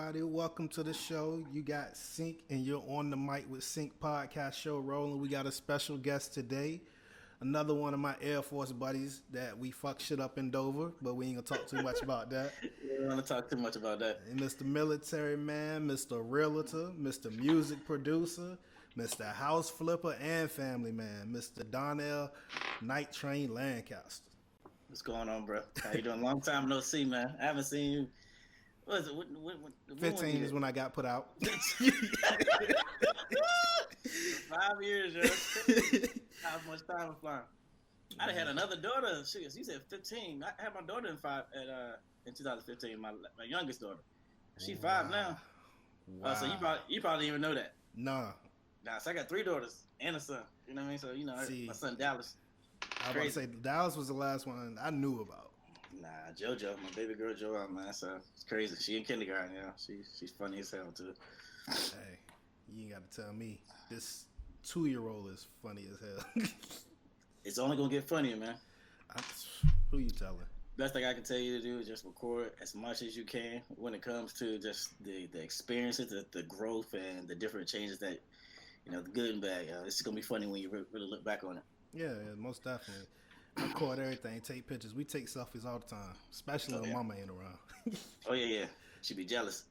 everybody. Welcome to the show. You got Sync, and you're on the mic with Sync Podcast Show rolling. We got a special guest today. Another one of my Air Force buddies that we fuck shit up in Dover, but we ain't gonna talk too much about that. We don't want to talk too much about that. And Mr. Military Man, Mr. Realtor, Mr. Music Producer, Mr. House Flipper, and Family Man, Mr. Donnell, NightTrain Lancaster. What's going on, bro? How you doing? Long time no see, man. I haven't seen you. What is it? When 15 is when I got put out. 5 years, yo. How much time is flying? I done had another daughter. She said 15. I had my daughter in 2015. My youngest daughter. She's 5 now. Wow. So you probably didn't even know that. Nah. Nah, so I got 3 daughters and a son. You know what I mean? So my son Dallas. I was about to say Dallas was the last one I knew about. Nah, JoJo, my baby girl Joelle, man. So it's crazy. She in kindergarten, She's funny as hell too. Hey, you ain't got to tell me. This 2-year-old is funny as hell. It's only gonna get funnier, man. Who you telling? Best thing I can tell you to do is just record as much as you can when it comes to just the experiences, the growth, and the different changes that, the good and bad. It's gonna be funny when you really look back on it. Yeah, most definitely. I record everything, take pictures. We take selfies all the time, especially when mama ain't around. Oh, yeah. She be jealous.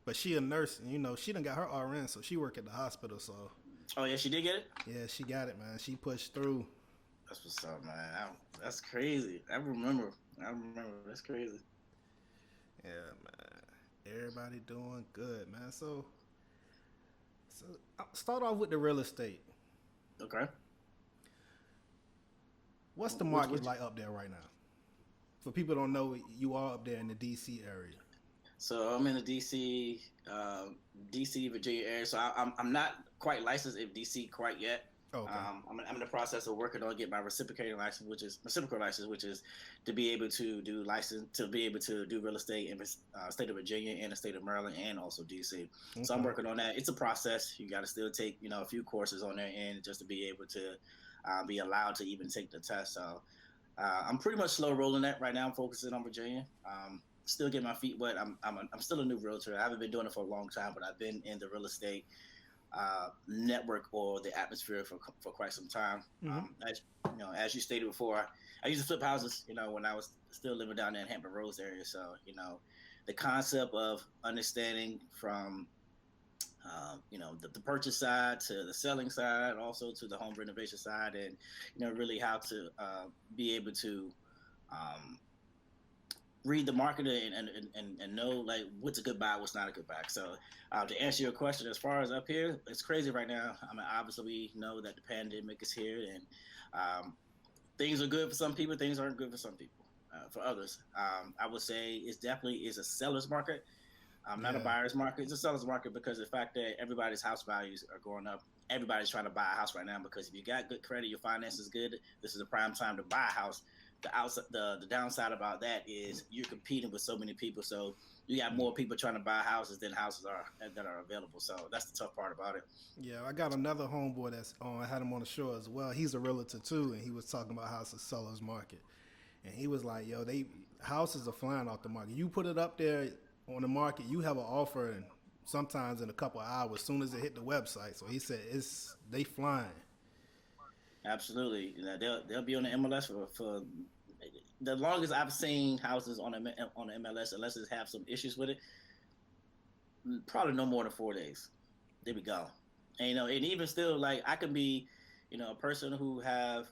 But she a nurse, and she done got her RN, so she work at the hospital, so. Oh, yeah, she did get it? Yeah, she got it, man. She pushed through. That's what's up, man. That's crazy. I remember. That's crazy. Yeah, man. Everybody doing good, man. So I'll start off with the real estate. Okay. What's the market like up there right now? For people who don't know, you are up there in the D.C. area. So I'm in the D.C., Virginia area. So I'm not quite licensed in D.C. quite yet. Okay. I'm in the process of working on getting my reciprocal license, which is to be able to do real estate in the state of Virginia and the state of Maryland and also D.C. Okay. So I'm working on that. It's a process. You got to still take a few courses on their end just to be able to be allowed to even take the test. So I'm pretty much slow rolling that right now. I'm focusing on Virginia. Still getting my feet wet. I'm still a new realtor. I haven't been doing it for a long time, but I've been in the real estate network or the atmosphere for quite some time. Mm-hmm. As you stated before, I used to flip houses, when I was still living down there in Hampton Roads area. So, the concept of understanding from, the purchase side to the selling side, also to the home renovation side, and, really how to be able to read the market and know like what's a good buy, what's not a good buy. So to answer your question, as far as up here, it's crazy right now. I mean, obviously we know that the pandemic is here, and things are good for some people, things aren't good for some people. For others, I would say it definitely is a seller's market, not a buyer's market. It's a seller's market because of the fact that everybody's house values are going up. Everybody's trying to buy a house right now because if you got good credit, your finance is good, this is a prime time to buy a house. The downside about that is you're competing with so many people, so you got more people trying to buy houses than houses that are available. So that's the tough part about it. Yeah, I got another homeboy that's on. I had him on the show as well. He's a realtor too, and he was talking about how it's a seller's market, and he was like, "Yo, houses are flying off the market. You put it up there on the market, you have an offer, and sometimes in a couple of hours, as soon as it hit the website." So he said they flying. Absolutely, they'll be on the MLS for the longest I've seen houses on the MLS, unless it have some issues with it. Probably no more than 4 days. There we go. And and even still, like I can be, a person who have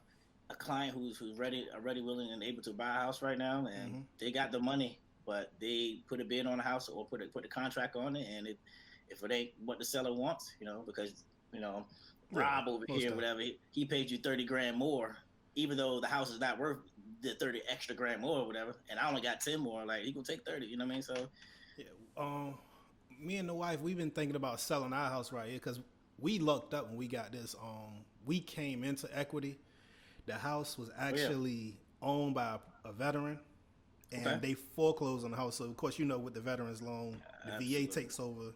a client who's ready, willing, and able to buy a house right now, and they got the money, but they put a bid on the house or put a contract on it, and if it ain't what the seller wants, because Rob over here, whatever, he paid you $30,000 more, even though the house is not worth the 30 extra grand more or whatever, and I only got 10 more. Like he gonna take 30, you know what I mean? So, yeah. Me and the wife, we've been thinking about selling our house right here because we lucked up when we got this. We came into equity. The house was actually owned by a veteran, and they foreclosed on the house. So of course, with the veterans loan, the VA takes over,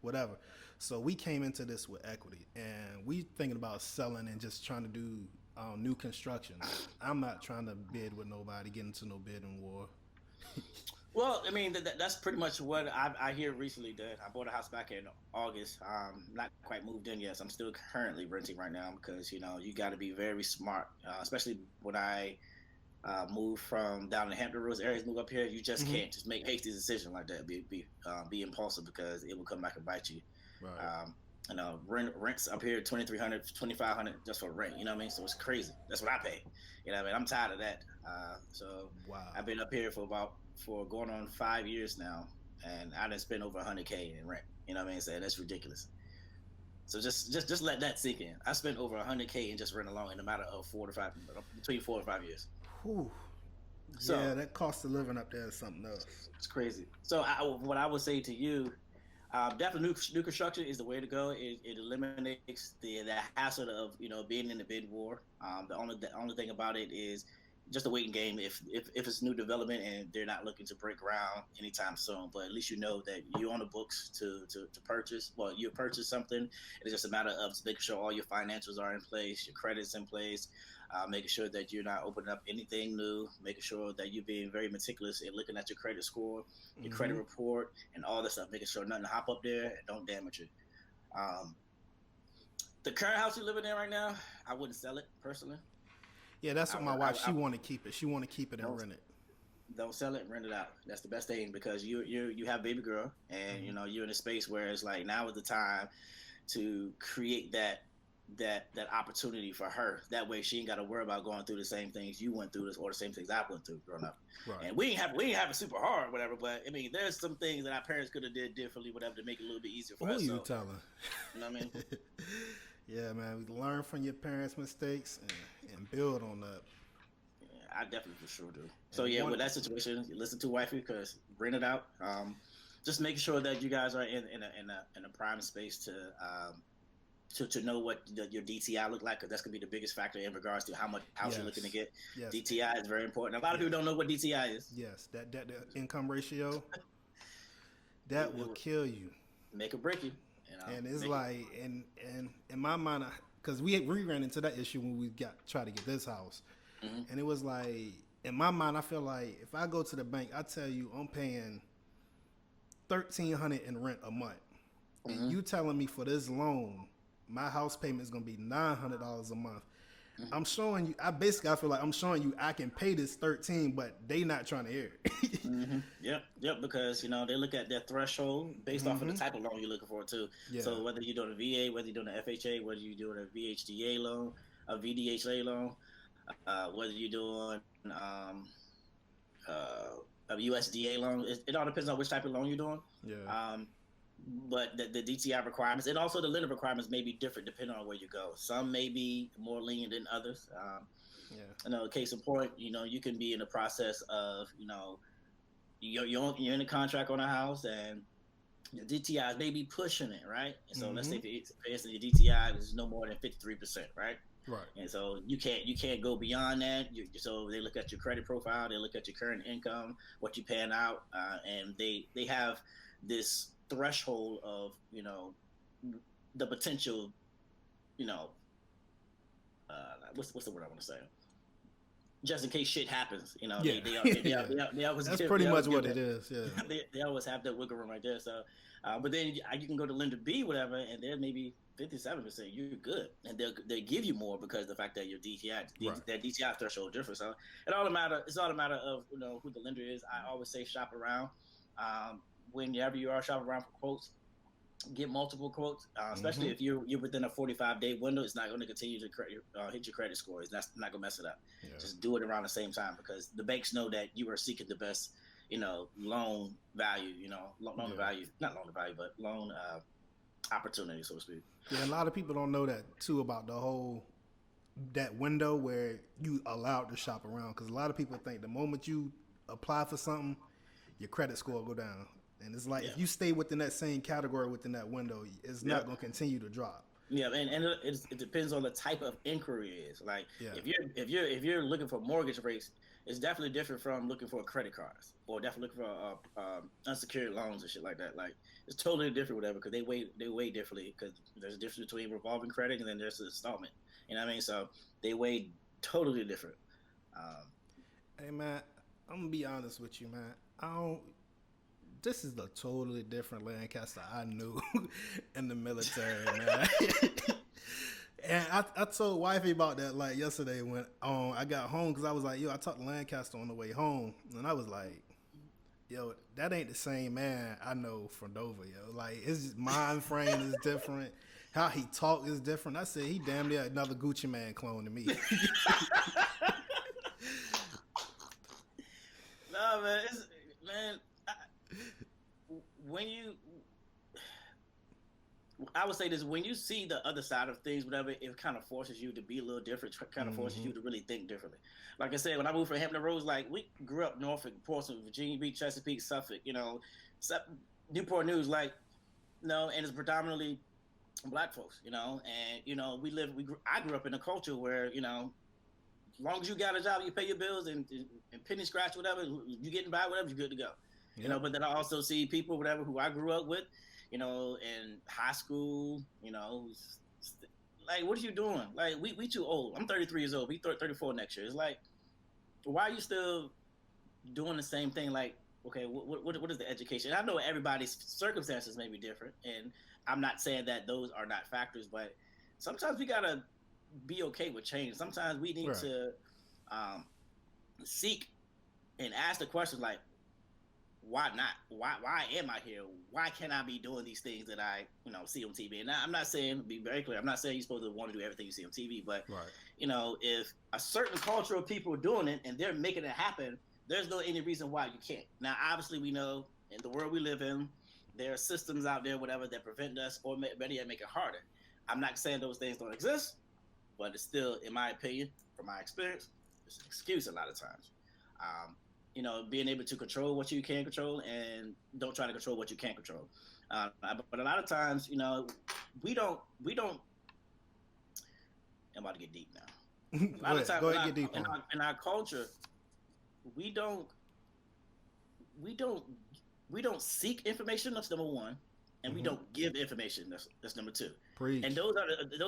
whatever. So we came into this with equity, and we thinking about selling and just trying to do new construction. I'm not trying to bid with nobody, get into no bidding war. Well, I mean, that's pretty much what I hear recently. That I bought a house back in August. Not quite moved in yet. So I'm still currently renting right now because you got to be very smart, especially when I moved from down in the Hampton Roads areas, move up here. You just Mm-hmm. can't just make hasty decisions like that. Be impulsive because it will come back and bite you. Right. Um, rents up here 2,300, 2,500 just for rent. You know what I mean? So it's crazy. That's what I pay. You know what I mean? I'm tired of that. So I've Wow. been up here for going on 5 years now, and I didn't spend over 100K in rent. You know what I mean? So that's ridiculous. So just let that sink in. I spent over 100K in just rent alone in a matter of 4 to 5, between 4 and 5 years. Whew. So Yeah, that cost of living up there is something else. it's crazy. So what I would say to you, definitely new construction is the way to go. It eliminates the hassle of being in the bid war. The only thing about it is just a waiting game. If it's new development and they're not looking to break ground anytime soon, but at least you know that you're on the books to purchase. Well, you purchase something. It's just a matter of making sure all your financials are in place, your credit's in place, making sure that you're not opening up anything new, making sure that you're being very meticulous in looking at your credit score, your credit Mm-hmm. report, and all this stuff, making sure nothing hop up there and don't damage it. Um, the current house you're living in right now, I wouldn't sell it personally. Yeah, that's I what my would, wife. She I want to keep it. She want to keep it and don't rent it. don't sell it and rent it out. That's the best thing because you have baby girl and Mm-hmm. you're in a space where it's like now is the time to create that opportunity for her. That way she ain't got to worry about going through the same things you went through or the same things I went through growing up. Right. And we ain't have it super hard, whatever. But I mean, there's some things that our parents could have did differently, whatever, to make it a little bit easier for Who us. you So telling? you know what I mean? Yeah, man. We learn from your parents' mistakes and build on that. Yeah, I definitely for sure do. So And yeah, one. with that situation, you listen to wifey because rent it out. Just making sure that you guys are in a prime space to know what your DTI look like because that's gonna be the biggest factor in regards to how much house you're looking to Yes. get. Yes. DTI is very important. A lot of Yes. people don't know what DTI is. Yes. That the income ratio It, that it will will kill you. make or break you. And it's Make it. like, and in my mind, because we ran into that issue when we got try to get this house, Hmm. and it was like, in my mind, I feel like if I go to the bank, I tell you I'm paying 1,300 in rent a month, and Hmm. you telling me for this loan, my house payment is gonna be $900 a month. I'm showing you. I feel like I'm showing you I can pay this 13, but they not trying to hear it. Yep. Because they look at their threshold based off of the Mm-hmm. type of loan you're looking for too. Yeah. So whether you're doing a VA, whether you're doing an FHA, whether you're doing a VHDA loan, a VDHA loan, whether you're doing a USDA loan, it all depends on which type of loan you're doing. Yeah. Um, but the DTI requirements and also the lender requirements may be different depending on where you go. Some may be more lenient than others. Yeah. Case in point, you can be in the process of, you're in a contract on a house and the DTIs may be pushing it, right? And so let's say Mm-hmm. for instance, your DTI is no more than 53%, right? Right. And so you can't go beyond that. So they look at your credit profile, they look at your current income, what you're paying out, and they have this threshold of the potential, you know, what's the word I want to say? Just in case shit happens, Yeah. Yeah. they always That's give, pretty they always much give what that, it is. Yeah. they always have that wiggle room right there. So, but then you can go to lender B, whatever, and they're maybe 57%. You're good, and they give you more because of the fact that your DTI, Right. that DTI threshold different. So it's all a matter of who the lender is. I always say shop around. Whenever you are shopping around for quotes, get multiple quotes, especially Mm-hmm. if you're within a 45-day window. It's not going to continue to hit your credit score. It's not going to mess it up. Yeah. Just do it around the same time because the banks know that you are seeking the best, loan value, loan Yeah. value, not loan value, but loan opportunity, so to speak. Yeah. A lot of people don't know that too about the whole that window where you allowed to shop around because a lot of people think the moment you apply for something, your credit score will go down. And it's like Yeah. if you stay within that same category within that window, it's Yeah. not going to continue to drop. Yeah, and it depends on the type of inquiry it is. Like Yeah. if you're looking for mortgage rates, it's definitely different from looking for credit cards or definitely looking for unsecured loans and shit like that. Like it's totally different, whatever, because they weigh differently because there's a difference between revolving credit and then there's the installment. You know what I mean? So they weigh totally different. Um, Hey man, I'm gonna be honest with you, man. I don't. This is a totally different Lancaster I knew in the military, man. And I told wifey about that like yesterday when I got home, because I was like, yo, I talked to Lancaster on the way home, and I was like, yo, that ain't the same man I know from Dover, yo. Like, his just mind frame is different. How he talk is different. I said, he damn near another Gucci Man clone to me. No, man, when you, I would say this, when you see the other side of things, whatever, it kind of forces you to be a little different, kind of forces you to really think differently. Like I said, when I moved from Hampton Roads, like, we grew up Norfolk, Portsmouth, Virginia Beach, Chesapeake, Suffolk, you know, Newport News, like, you know, and it's predominantly black folks, you know, and, you know, I grew up in a culture where, you know, as long as you got a job, you pay your bills and penny scratch, whatever, you getting by, whatever, you're good to go. Yep. You know, but then I also see people, whatever, who I grew up with, you know, in high school, you know, like, what are you doing? Like, we too old. I'm 33 years old. We 34 next year. It's like, why are you still doing the same thing? Like, okay, what is the education? And I know everybody's circumstances may be different, and I'm not saying that those are not factors, but sometimes we gotta be okay with change. Sometimes we need to seek and ask the questions like, why not? Why am I here? Why can't I be doing these things that I, you know, see on TV? And I'm not saying, be very clear, I'm not saying you're supposed to want to do everything you see on TV, but you know, if a certain culture of people are doing it and they're making it happen, there's no any reason why you can't. Now, obviously, we know in the world we live in, there are systems out there, whatever, that prevent us or better yet make it harder. I'm not saying those things don't exist, but it's still, in my opinion, from my experience, it's an excuse a lot of times. You know, being able to control what you can control and don't try to control what you can't control. But a lot of times, you know, we don't. I'm about to get deep now. A lot of times in our culture, we don't seek information. That's number one, and we don't give information. That's number two. Preach. And those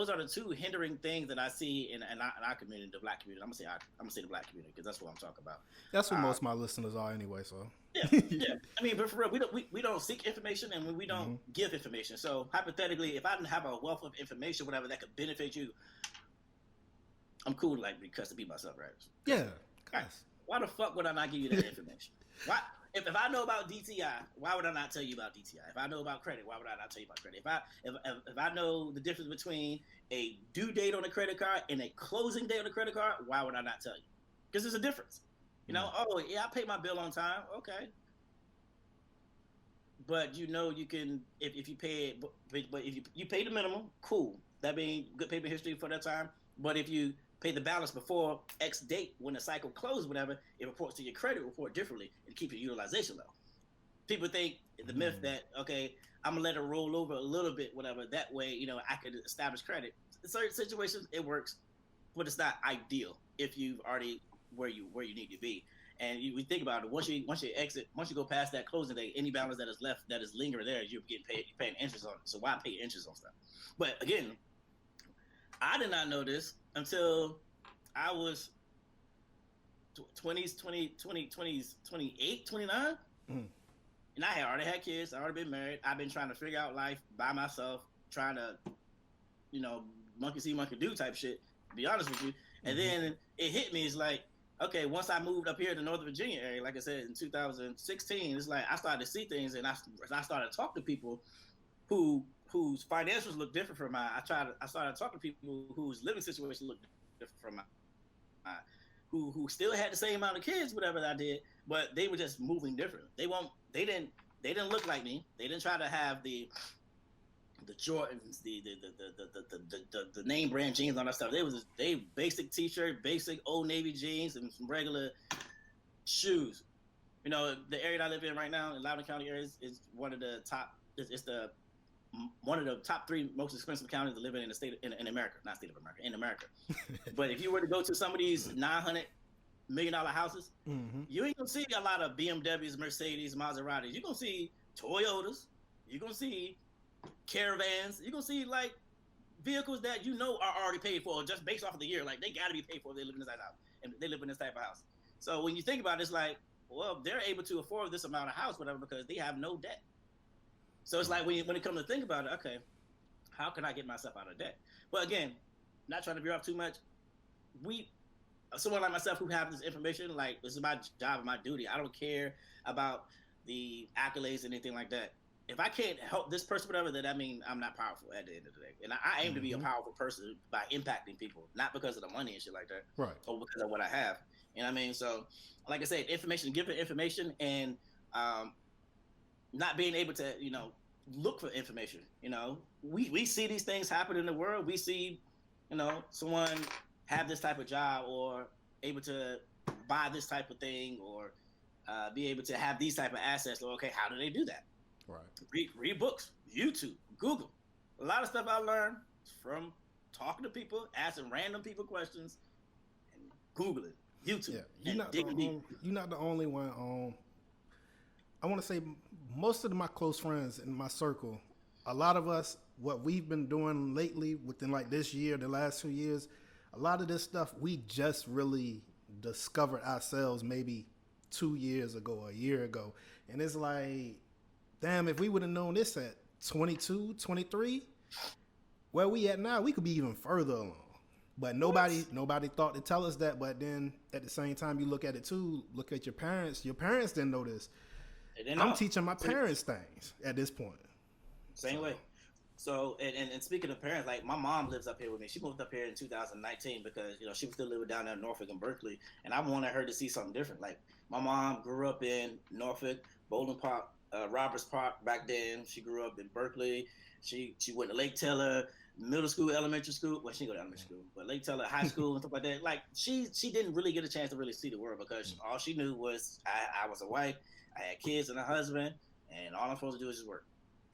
are the two hindering things that I see in our community, the black community. I'm gonna say the black community because that's what I'm talking about. That's what most of my listeners are anyway. So yeah. I mean, but for real, we don't seek information and we don't give information. So hypothetically, if I didn't have a wealth of information, whatever that could benefit you, I'm cool to like be cussed to be myself, right? Yeah. Right. Why the fuck would I not give you that information? Why? If I know about DTI, why would I not tell you about DTI? If I know about credit, why would I not tell you about credit? If I know the difference between a due date on a credit card and a closing date on a credit card, why would I not tell you? Because there's a difference. You know, oh yeah, I pay my bill on time, okay. But you know, you can if you pay it, but if you pay the minimum, cool. That means good payment history for that time. But if you pay the balance before X date when the cycle closes, whatever, it reports to your credit report differently and keeps your utilization low. People think the myth that, okay, I'm gonna let it roll over a little bit, whatever. That way, you know, I could establish credit. In certain situations, it works, but it's not ideal if you've already where you need to be. And we think about it. Once you go past that closing date, any balance that is left that is lingering there, you're paying interest on it. So why pay interest on stuff? But again, I did not know this until I was 28, 29. And I had already had kids. I already been married. I've been trying to figure out life by myself, trying to, you know, monkey see, monkey do type shit, to be honest with you. And then it hit me. It's like, okay, once I moved up here to Northern Virginia area, like I said, in 2016, it's like I started to see things and I started to talk to people whose financials look different from mine. I started to talk to people whose living situation looked different from mine, who still had the same amount of kids, whatever I did, but they were just moving different. They didn't look like me. They didn't try to have the Jordans, the name brand jeans, and all that stuff. They basic t-shirt, basic Old Navy jeans, and some regular shoes. You know, the area that I live in right now, in Loudoun County area, is one of the top. It's one of the top 3 most expensive counties to live in the state in America, not state of America, in America. But if you were to go to some of these $900 million houses, you ain't gonna see a lot of BMWs, Mercedes, Maseratis. You're gonna see Toyotas. You're gonna see caravans. You're gonna see like vehicles that you know are already paid for just based off of the year. Like they gotta be paid for if they live in this type of house and they live in this type of house. So when you think about it, it's like, well, they're able to afford this amount of house, whatever, because they have no debt. So it's like when it comes to think about it, okay, how can I get myself out of debt? But again, not trying to veer off too much. Someone like myself who have this information, like this is my job and my duty. I don't care about the accolades and anything like that. If I can't help this person, whatever, then that means I'm not powerful at the end of the day. And I aim to be a powerful person by impacting people, not because of the money and shit like that, right? Or because of what I have. You know what I mean? So, like I said, giving information, and not being able to, look for information. We see these things happen in the world. We see, someone have this type of job or able to buy this type of thing or be able to have these type of assets. Or, okay, how do they do that? Right. Read books, YouTube, Google. A lot of stuff I learned from talking to people, asking random people questions, and Googling, YouTube. Yeah, you're not the only one. I want to say most of my close friends in my circle, a lot of us, what we've been doing lately within like this year, the last 2 years, a lot of this stuff we just really discovered ourselves maybe 2 years ago, a year ago. And it's like, damn, if we would have known this at 22, 23, where we at now, we could be even further along. But nobody thought to tell us that. But then at the same time, you look at it too, look at your parents. Your parents didn't know this. I'm teaching my parents things at this point. Same way. So, and speaking of parents, like my mom lives up here with me. She moved up here in 2019 because, she was still living down there in Norfolk and Berkeley. And I wanted her to see something different. Like my mom grew up in Norfolk, Bowling Park, Roberts Park back then. She grew up in Berkeley. She went to Lake Taylor middle school, elementary school. Well, she didn't go to elementary school, but Lake Taylor high school and stuff like that. Like she didn't really get a chance to really see the world because all she knew was I was a wife, I had kids and a husband, and all I'm supposed to do is just work.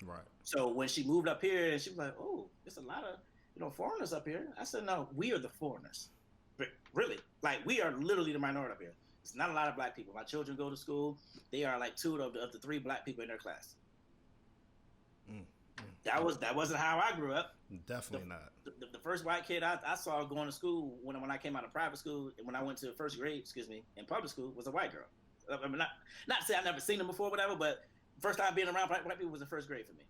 Right. So when she moved up here, and she was like, "Oh, there's a lot of foreigners up here." I said, "No, we are the foreigners. But really, like we are literally the minority up here. It's not a lot of black people. My children go to school. They are like 2 of the 3 black people in their class." That wasn't how I grew up. Definitely not. The first white kid I saw going to school when I came out of private school, when I went to first grade, in public school, was a white girl. I mean, not to say I've never seen them before, whatever, but first time being around black people was in first grade for me,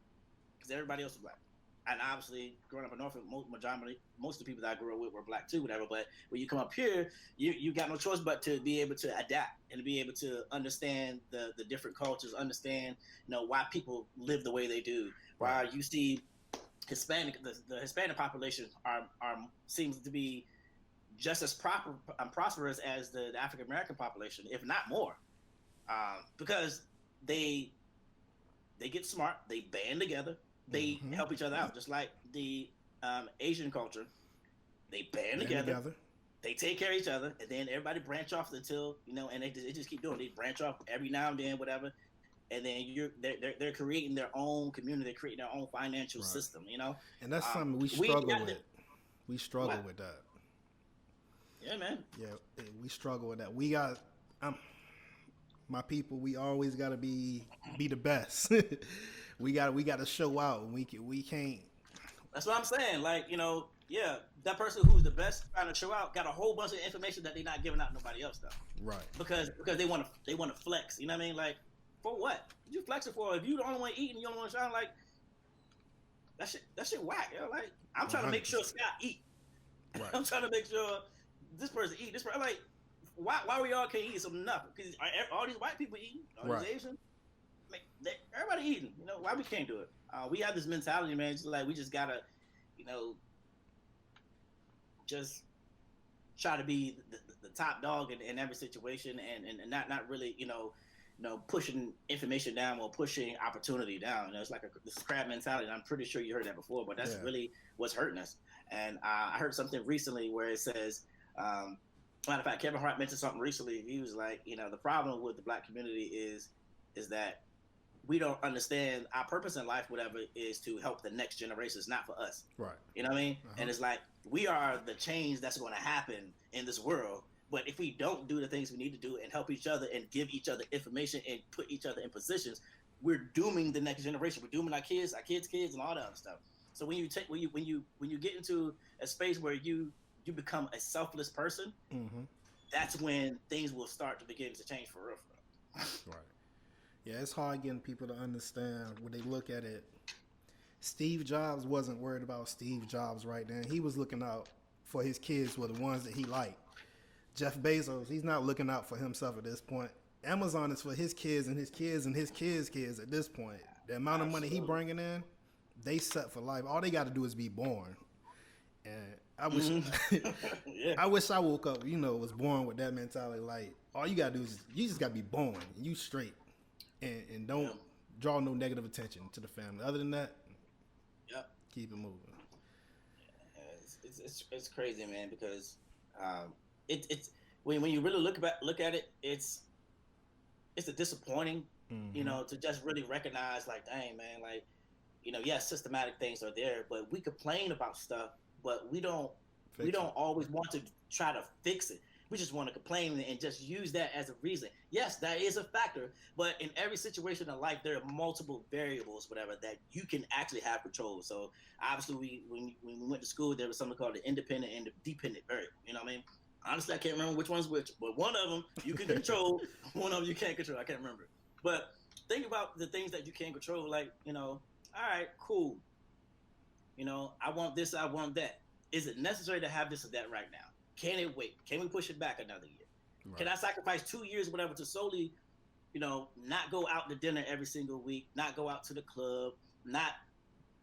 because everybody else was black. And obviously, growing up in Norfolk, most of the people that I grew up with were black too, whatever. But when you come up here, you got no choice but to be able to adapt and to be able to understand the different cultures, understand why people live the way they do. Why you see Hispanic, the Hispanic population seems to be just as prosperous as the African American population, if not more, because they get smart, they band together. They help each other out, just like the Asian culture. They band together. They take care of each other, and then everybody branch off until and they just keep doing. They branch off every now and then, whatever, and then they're creating their own community. They're creating their own financial system, And that's something we struggle with. We struggle with that. Yeah, man. Yeah, we struggle with that. We got my people. We always got to be the best. We got to show out. We can't. That's what I'm saying. Like, that person who's the best trying to show out got a whole bunch of information that they're not giving out to nobody else, though. Right. Because they want to flex. You know what I mean? Like, for what? What you flexing for? If you the only one eating, you the only one shine, like that shit whack. Like, I'm trying to make sure Scott eat. Right. I'm trying to make sure this person eat. This person, like, why we all can't eat some enough? Because all these white people eating, all these Asians. Everybody eating, why we can't do it? We have this mentality, man. Just like we just gotta, just try to be the top dog in every situation, and not really, pushing information down or pushing opportunity down. It's like this crab mentality. And I'm pretty sure you heard that before, but that's really what's hurting us. And I heard something recently where it says, matter of fact, Kevin Hart mentioned something recently. He was like, the problem with the black community is that we don't understand our purpose in life, whatever, is to help the next generation. It's not for us. Right. You know what I mean? And it's like, we are the change that's going to happen in this world. But if we don't do the things we need to do and help each other and give each other information and put each other in positions, we're dooming the next generation. We're dooming our kids, and all that other stuff. So when you get into a space where you become a selfless person, that's when things will start to begin to change for real. Right. Yeah, it's hard getting people to understand when they look at it. Steve Jobs wasn't worried about Steve Jobs right then. He was looking out for his kids were the ones that he liked. Jeff Bezos, he's not looking out for himself at this point. Amazon is for his kids and his kids and his kids' kids at this point. The amount of money he bringing in, they set for life. All they got to do is be born. And I wish, Yeah. I wish I woke up, was born with that mentality. Like all you gotta do is you just gotta be born, and you straight, and don't draw no negative attention to the family. Other than that, keep it moving. It's crazy, man, because it's when you really look at it, it's a disappointing, to just really recognize, like, dang, man, like, yes, systematic things are there, but we complain about stuff, but we don't always want to try to fix it. We just want to complain and just use that as a reason. Yes, that is a factor, but in every situation in life, there are multiple variables, whatever, that you can actually have control. So obviously, when we went to school, there was something called the independent and the dependent variable. You know what I mean? Honestly, I can't remember which one's which, but one of them you can control, one of them you can't control. I can't remember. But think about the things that you can control, like, all right, cool. I want this, I want that. Is it necessary to have this or that right now? Can it wait? Can we push it back another year? Right. Can I sacrifice 2 years, whatever, to solely, not go out to dinner every single week, not go out to the club, not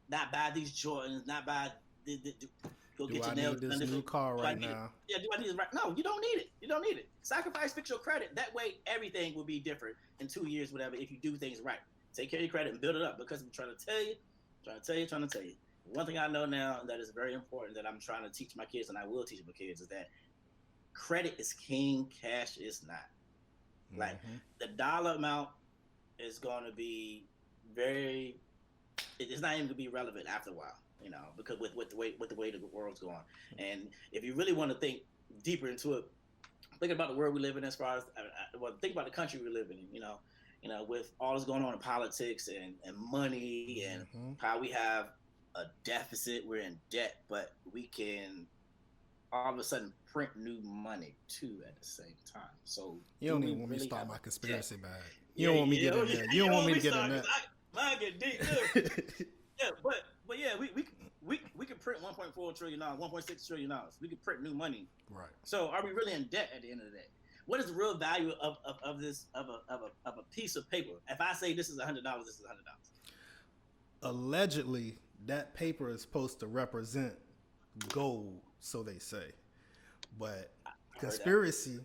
buy these Jordans, not buy go do get your I nails need done. This new car right now? Yeah, do I need it right? No, you don't need it. You don't need it. Sacrifice, fix your credit. That way, everything will be different in 2 years, whatever, if you do things right. Take care of your credit and build it up, because I'm trying to tell you. One thing I know now that is very important that I'm trying to teach my kids, and I will teach my kids, is that credit is king, cash is not. Like, the dollar amount is going to be it's not even going to be relevant after a while, because with the way the world's going. And if you really want to think deeper into it, think about the world we live in, as far as, think about the country we live in, with all that's going on in politics and money and how we have a deficit, we're in debt, but we can all of a sudden print new money too at the same time. So you don't even want me to start my conspiracy bag. You don't want me to get in there. You don't want me to get in there. Mine get deep too. Yeah, but yeah, we can print $1.4 trillion, $1.6 trillion. We can print new money. Right. So are we really in debt at the end of the day? What is the real value of this of a piece of paper? If I say this is $100, this is $100. Allegedly, that paper is supposed to represent gold, so they say. But conspiracy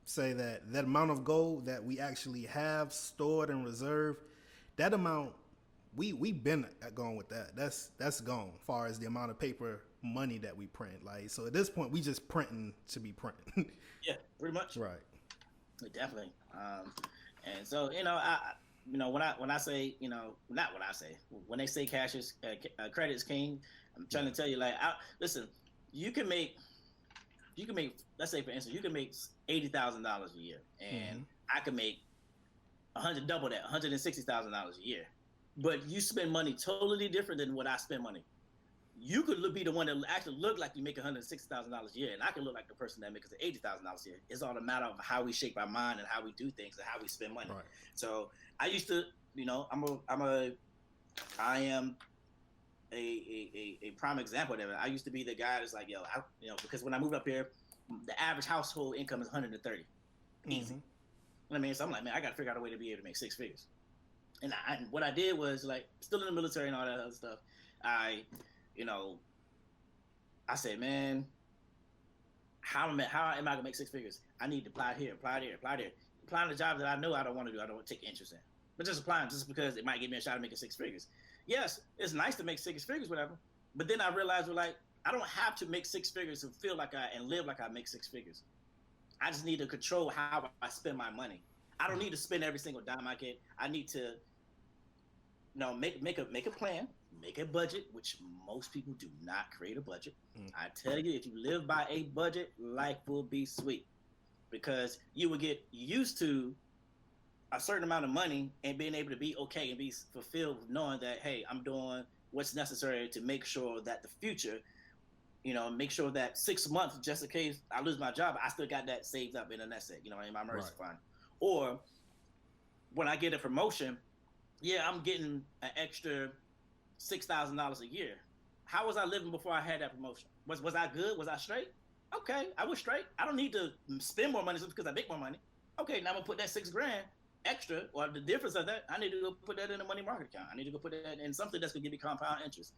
say that amount of gold that we actually have stored in reserve, that amount, we've been going with that. That's gone, as far as the amount of paper money that we print. Like, so at this point, we just printing to be printing. Yeah, pretty much. Right. Definitely. And so, when I say, not what I say, when they say cash is credit is king, I'm trying to tell you, like, listen, you can make, let's say, for instance, you can make $80,000 a year, and I can make double that, $160,000 a year. But you spend money totally different than what I spend money. You could be the one that actually look like you make $160,000 a year, and I can look like the person that makes $80,000 a year. It's all a matter of how we shape our mind and how we do things and how we spend money. Right. So I used to, I am a prime example of that. I used to be the guy that's like, because when I moved up here, the average household income is 130, easy. You know what I mean? So I'm like, man, I got to figure out a way to be able to make six figures. And what I did was, like, still in the military and all that other stuff, I said, man, how am I gonna make six figures? I need to apply here, apply there. Applying to jobs that I know I don't want to do, I don't want to take interest in. But just applying just because it might give me a shot at making six figures. Yes, it's nice to make six figures, whatever. But then I realized, I don't have to make six figures to feel like and live like I make six figures. I just need to control how I spend my money. I don't need to spend every single dime I get. I need to, make a plan. Make a budget, which most people do not create a budget. I tell you, if you live by a budget, life will be sweet, because you will get used to a certain amount of money and being able to be okay and be fulfilled, knowing that, hey, I'm doing what's necessary to make sure that the future, make sure that 6 months, just in case I lose my job, I still got that saved up in a nest egg, in my emergency fund. Or when I get a promotion, yeah, I'm getting an extra $6,000 a year. How was I living before I had that promotion? Was I good? Was I straight? Okay, I was straight. I don't need to spend more money just because I make more money. Okay, now I'm gonna put that $6,000 extra, or the difference of that, I need to go put that in a money market account. I need to go put that in something that's gonna give me compound interest.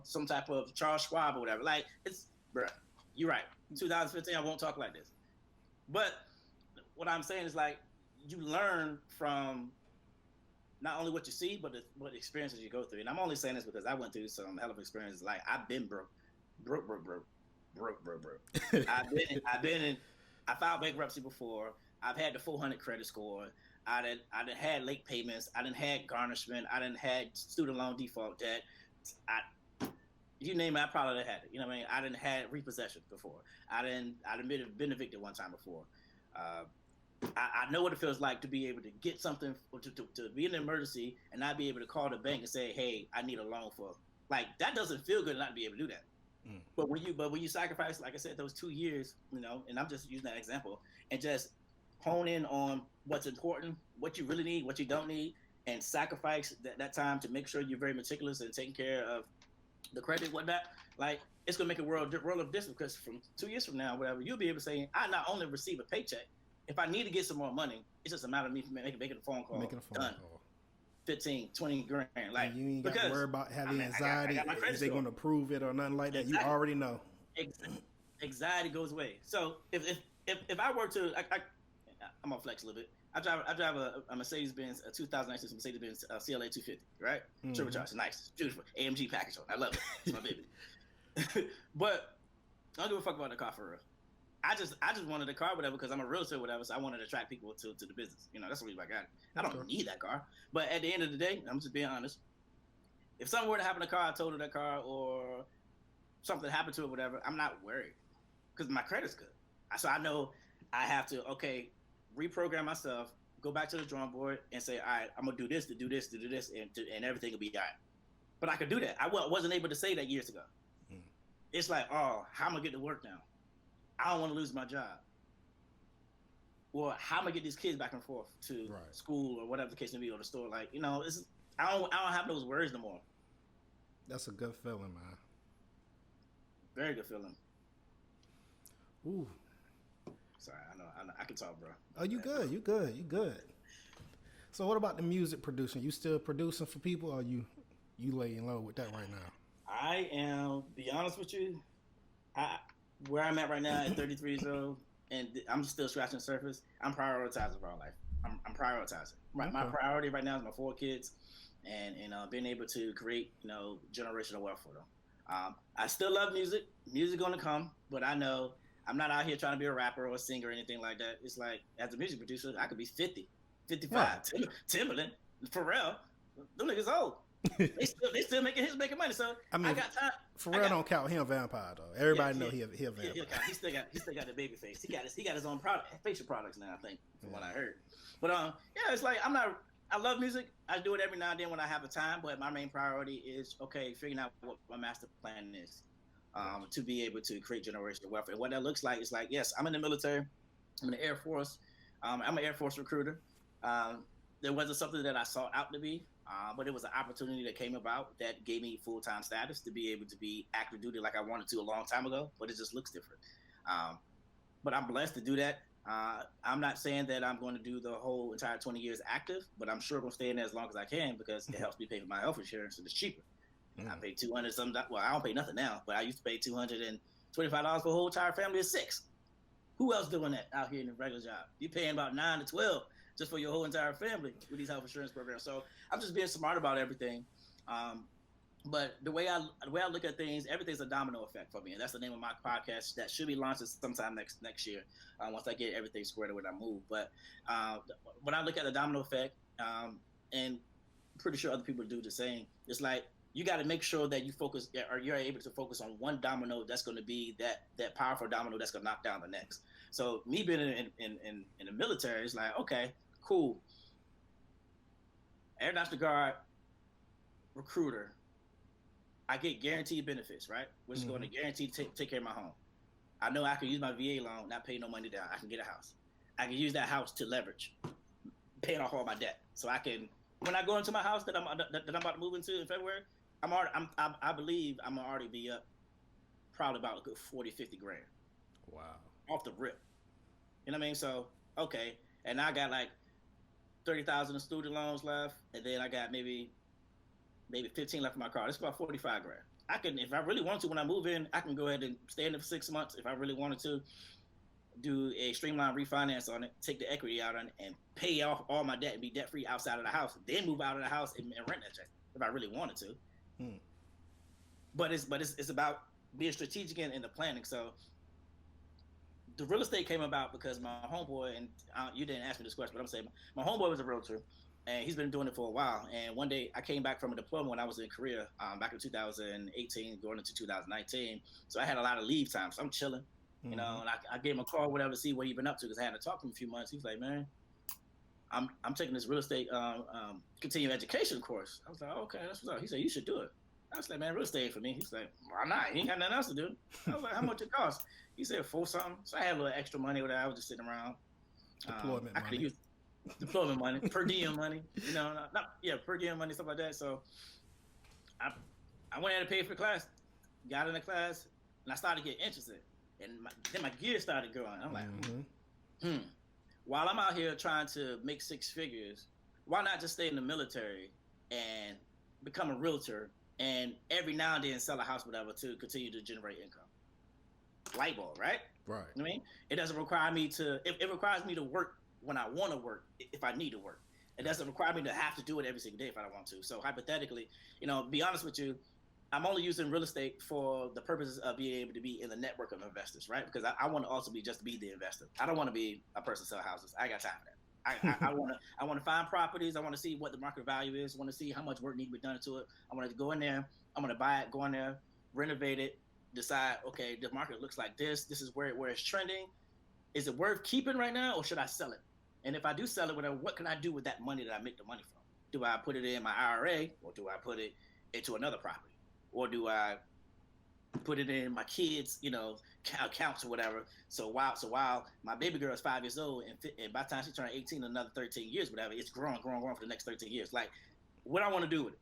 Some type of Charles Schwab or whatever. Like, it's, bruh, you're right. 2015, I won't talk like this. But what I'm saying is, like, you learn from not only what you see, but the experiences you go through. And I'm only saying this because I went through some hell of experiences. Like, I've been broke. I filed bankruptcy before. I've had the 400 credit score. I done had late payments. I done had garnishment. I done had student loan default debt. You name it, I probably had it. You know what I mean? I done had repossession before. I done been evicted one time before. I know what it feels like to be able to get something, to be in an emergency and not be able to call the bank and say, hey, I need a loan for, like, that doesn't feel good to not be able to do that. Mm. But when you sacrifice, like I said, those 2 years, and I'm just using that example, and just hone in on what's important, what you really need, what you don't need, and sacrifice that time to make sure you're very meticulous and taking care of the credit, whatnot, like, it's going to make a world of difference, because from 2 years from now, whatever, you'll be able to say, I not only receive a paycheck, if I need to get some more money, it's just a matter of me making a phone call. Done. 15, 20 grand. Like, and you ain't got to worry about having anxiety. Is they going to prove it or nothing like that? Exactly. You already know. Anxiety goes away. So if I were to, I'm gonna flex a little bit. I drive a Mercedes-Benz, a 2019 Mercedes-Benz CLA 250, right? Mm-hmm. Turbocharged, nice, beautiful, AMG package on. I love it. It's my baby. But I don't give a fuck about the car for real. I just wanted a car, whatever, because I'm a realtor, whatever. So I wanted to attract people to the business. That's the reason I got it. I don't need that car, but at the end of the day, I'm just being honest. If something were to happen to the car, I totaled that car, or something happened to it, whatever, I'm not worried because my credit's good. So I know I have to reprogram myself, go back to the drawing board, and say, all right, I'm gonna do this, and everything will be all right. But I could do that. I wasn't able to say that years ago. Mm. It's like, oh, how am I gonna get to work now? I don't want to lose my job. Or how am I gonna get these kids back and forth to school or whatever the case may be, or the store? Like, I don't have those worries no more. That's a good feeling, man. Very good feeling. Ooh. Sorry, I know I can talk, bro. Oh, you good. So what about the music producing? You still producing for people, or you laying low with that right now? I am, be honest with you, where I'm at right now at 33 years old, and I'm still scratching the surface, I'm prioritizing for our life. I'm prioritizing. My priority right now is my 4 kids, and being able to create generational wealth for them. I still love music. Music gonna come, but I know I'm not out here trying to be a rapper or a singer or anything like that. It's like, as a music producer, I could be 50, 55. Yeah. Timberland, Pharrell, them niggas old. they still making money. So I got time. Pharrell don't count. He a vampire though. Everybody know he a vampire. He still got the baby face. He got his own facial products now, I think, from what I heard. But it's like, I love music. I do it every now and then when I have the time, but my main priority is figuring out what my master plan is. To be able to create generational wealth. And what that looks like is like, yes, I'm in the military. I'm in the Air Force. I'm an Air Force recruiter. There wasn't something that I sought out to be, but it was an opportunity that came about that gave me full-time status to be able to be active duty like I wanted to a long time ago, but it just looks different. But I'm blessed to do that. I'm not saying that I'm going to do the whole entire 20 years active, but I'm sure I'm going to stay in there as long as I can because it helps me pay for my health insurance and it's cheaper. I pay $200 something. Well, I don't pay nothing now, but I used to pay $225 for a whole entire family of 6. Who else doing that out here in a regular job? You're paying about 9 to 12 just for your whole entire family with these health insurance programs. So I'm just being smart about everything. But the way I look at things, everything's a domino effect for me, and that's the name of my podcast that should be launched sometime next year once I get everything squared away and I move. But when I look at the domino effect, and I'm pretty sure other people do the same, it's like, you got to make sure that you focus, or you're able to focus on one domino that's going to be that powerful domino that's going to knock down the next. So me being in the military, it's like, okay, cool. Air National Guard recruiter, I get guaranteed benefits, right? Which is going to guarantee to take care of my home. I know I can use my VA loan, not pay no money down. I can get a house. I can use that house to leverage. paying off all my debt, so I can, when I go into my house that I'm about to move into in February, I believe I'm gonna already be up probably about a good 40, 50 grand. Wow. Off the rip. You know what I mean? So, okay. And I got like 30,000 in student loans left, and then I got maybe 15 left in my car. That's about 45 grand. I can, if I really want to, when I move in, I can go ahead and stay in it for 6 months if I really wanted to. Do a streamline refinance on it, take the equity out on it, and pay off all my debt and be debt free outside of the house. Then move out of the house and rent that check if I really wanted to. But it's about being strategic in the planning. So the real estate came about because my homeboy, and you didn't ask me this question, but I'm saying my homeboy was a realtor, and he's been doing it for a while. And one day I came back from a deployment when I was in Korea, back in 2018, going into 2019. So I had a lot of leave time, so I'm chilling, you know. And I gave him a call, whatever, to see what he'd been up to, because I hadn't talked to him in a few months. He was like, man, I'm taking this real estate continuing education course. I was like, okay, that's what's up. He said, you should do it. I was like, man, real estate ain't for me. He's like, why not? He ain't got nothing else to do. I was like, how much it cost? He said, $4 something. So I had a little extra money with that. I was just sitting around. Deployment I could use deployment money, per diem money, you know, per diem money, stuff like that. So I went ahead and paid for the class, got in the class, and I started getting interested. And then my gears started growing. I'm like, while I'm out here trying to make 6 figures, why not just stay in the military and become a realtor, and every now and then sell a house, whatever, to continue to generate income? Light bulb, right? Right. You know what I mean? It doesn't require me to, it requires me to work when I want to work, if I need to work. It doesn't require me to have to do it every single day if I don't want to. So hypothetically, you know, be honest with you, I'm only using real estate for the purposes of being able to be in the network of investors, right? Because I want to also be just be the investor. I don't want to be a person sell houses. I got time for that. I want to find properties. I want to see what the market value is. I want to see how much work needs to be done to it. I want to go in there. I'm going to buy it, go in there, renovate it, decide, okay, the market looks like this. This is where it's trending. Is it worth keeping right now, or should I sell it? And if I do sell it, what can I do with that money that I make the money from? Do I put it in my IRA, or do I put it into another property? Or do I put it in my kids, you know, accounts or whatever? So while my baby girl is 5 years old, and by the time she turns 18, another 13 years, whatever, it's growing for the next 13 years. Like, what I want to do with it.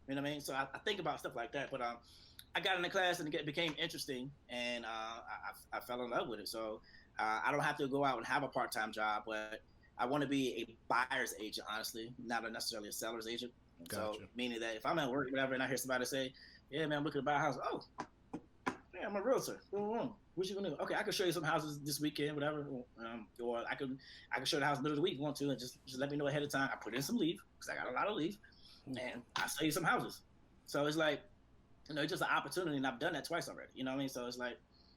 You know what I mean? So I think about stuff like that. But I got in the class and it became interesting, and I fell in love with it. So I don't have to go out and have a part-time job, but I want to be a buyer's agent, honestly, not necessarily a seller's agent. Gotcha. So meaning that if I'm at work, whatever, and I hear somebody say, yeah, man, I'm looking to buy a house. Oh, yeah, I'm a realtor. What you gonna do? Okay, I can show you some houses this weekend, whatever. Or I can show you the house middle of the week if you want to, and just let me know ahead of time. I put in some leave, because I got a lot of leave, and I'll show you some houses. So it's like, you know, it's just an opportunity, and I've done that twice already. You know what I mean? So it's like,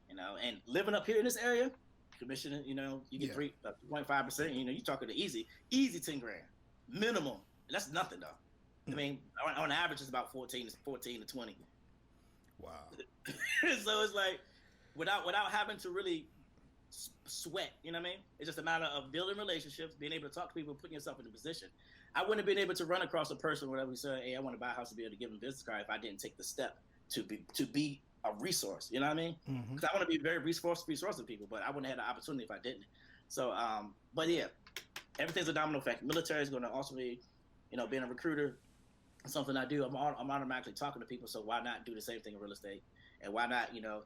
you know, and living up here in this area, commission, you know, you get 3.5%. You know, you're talking to easy 10 grand minimum. That's nothing though. I mean, on average, it's about 14 to 20. Wow. So it's like, without having to really sweat, you know what I mean? It's just a matter of building relationships, being able to talk to people, putting yourself in a position. I wouldn't have been able to run across a person whenever we said, hey, I want to buy a house, to be able to give them a business card if I didn't take the step to be a resource. You know what I mean? Because I want to be very resourceful to people, but I wouldn't have had the opportunity if I didn't. So, but yeah, everything's a domino effect. Military is going to also be, you know, being a recruiter, something I do. I'm automatically talking to people, so why not do the same thing in real estate? And why not, you know,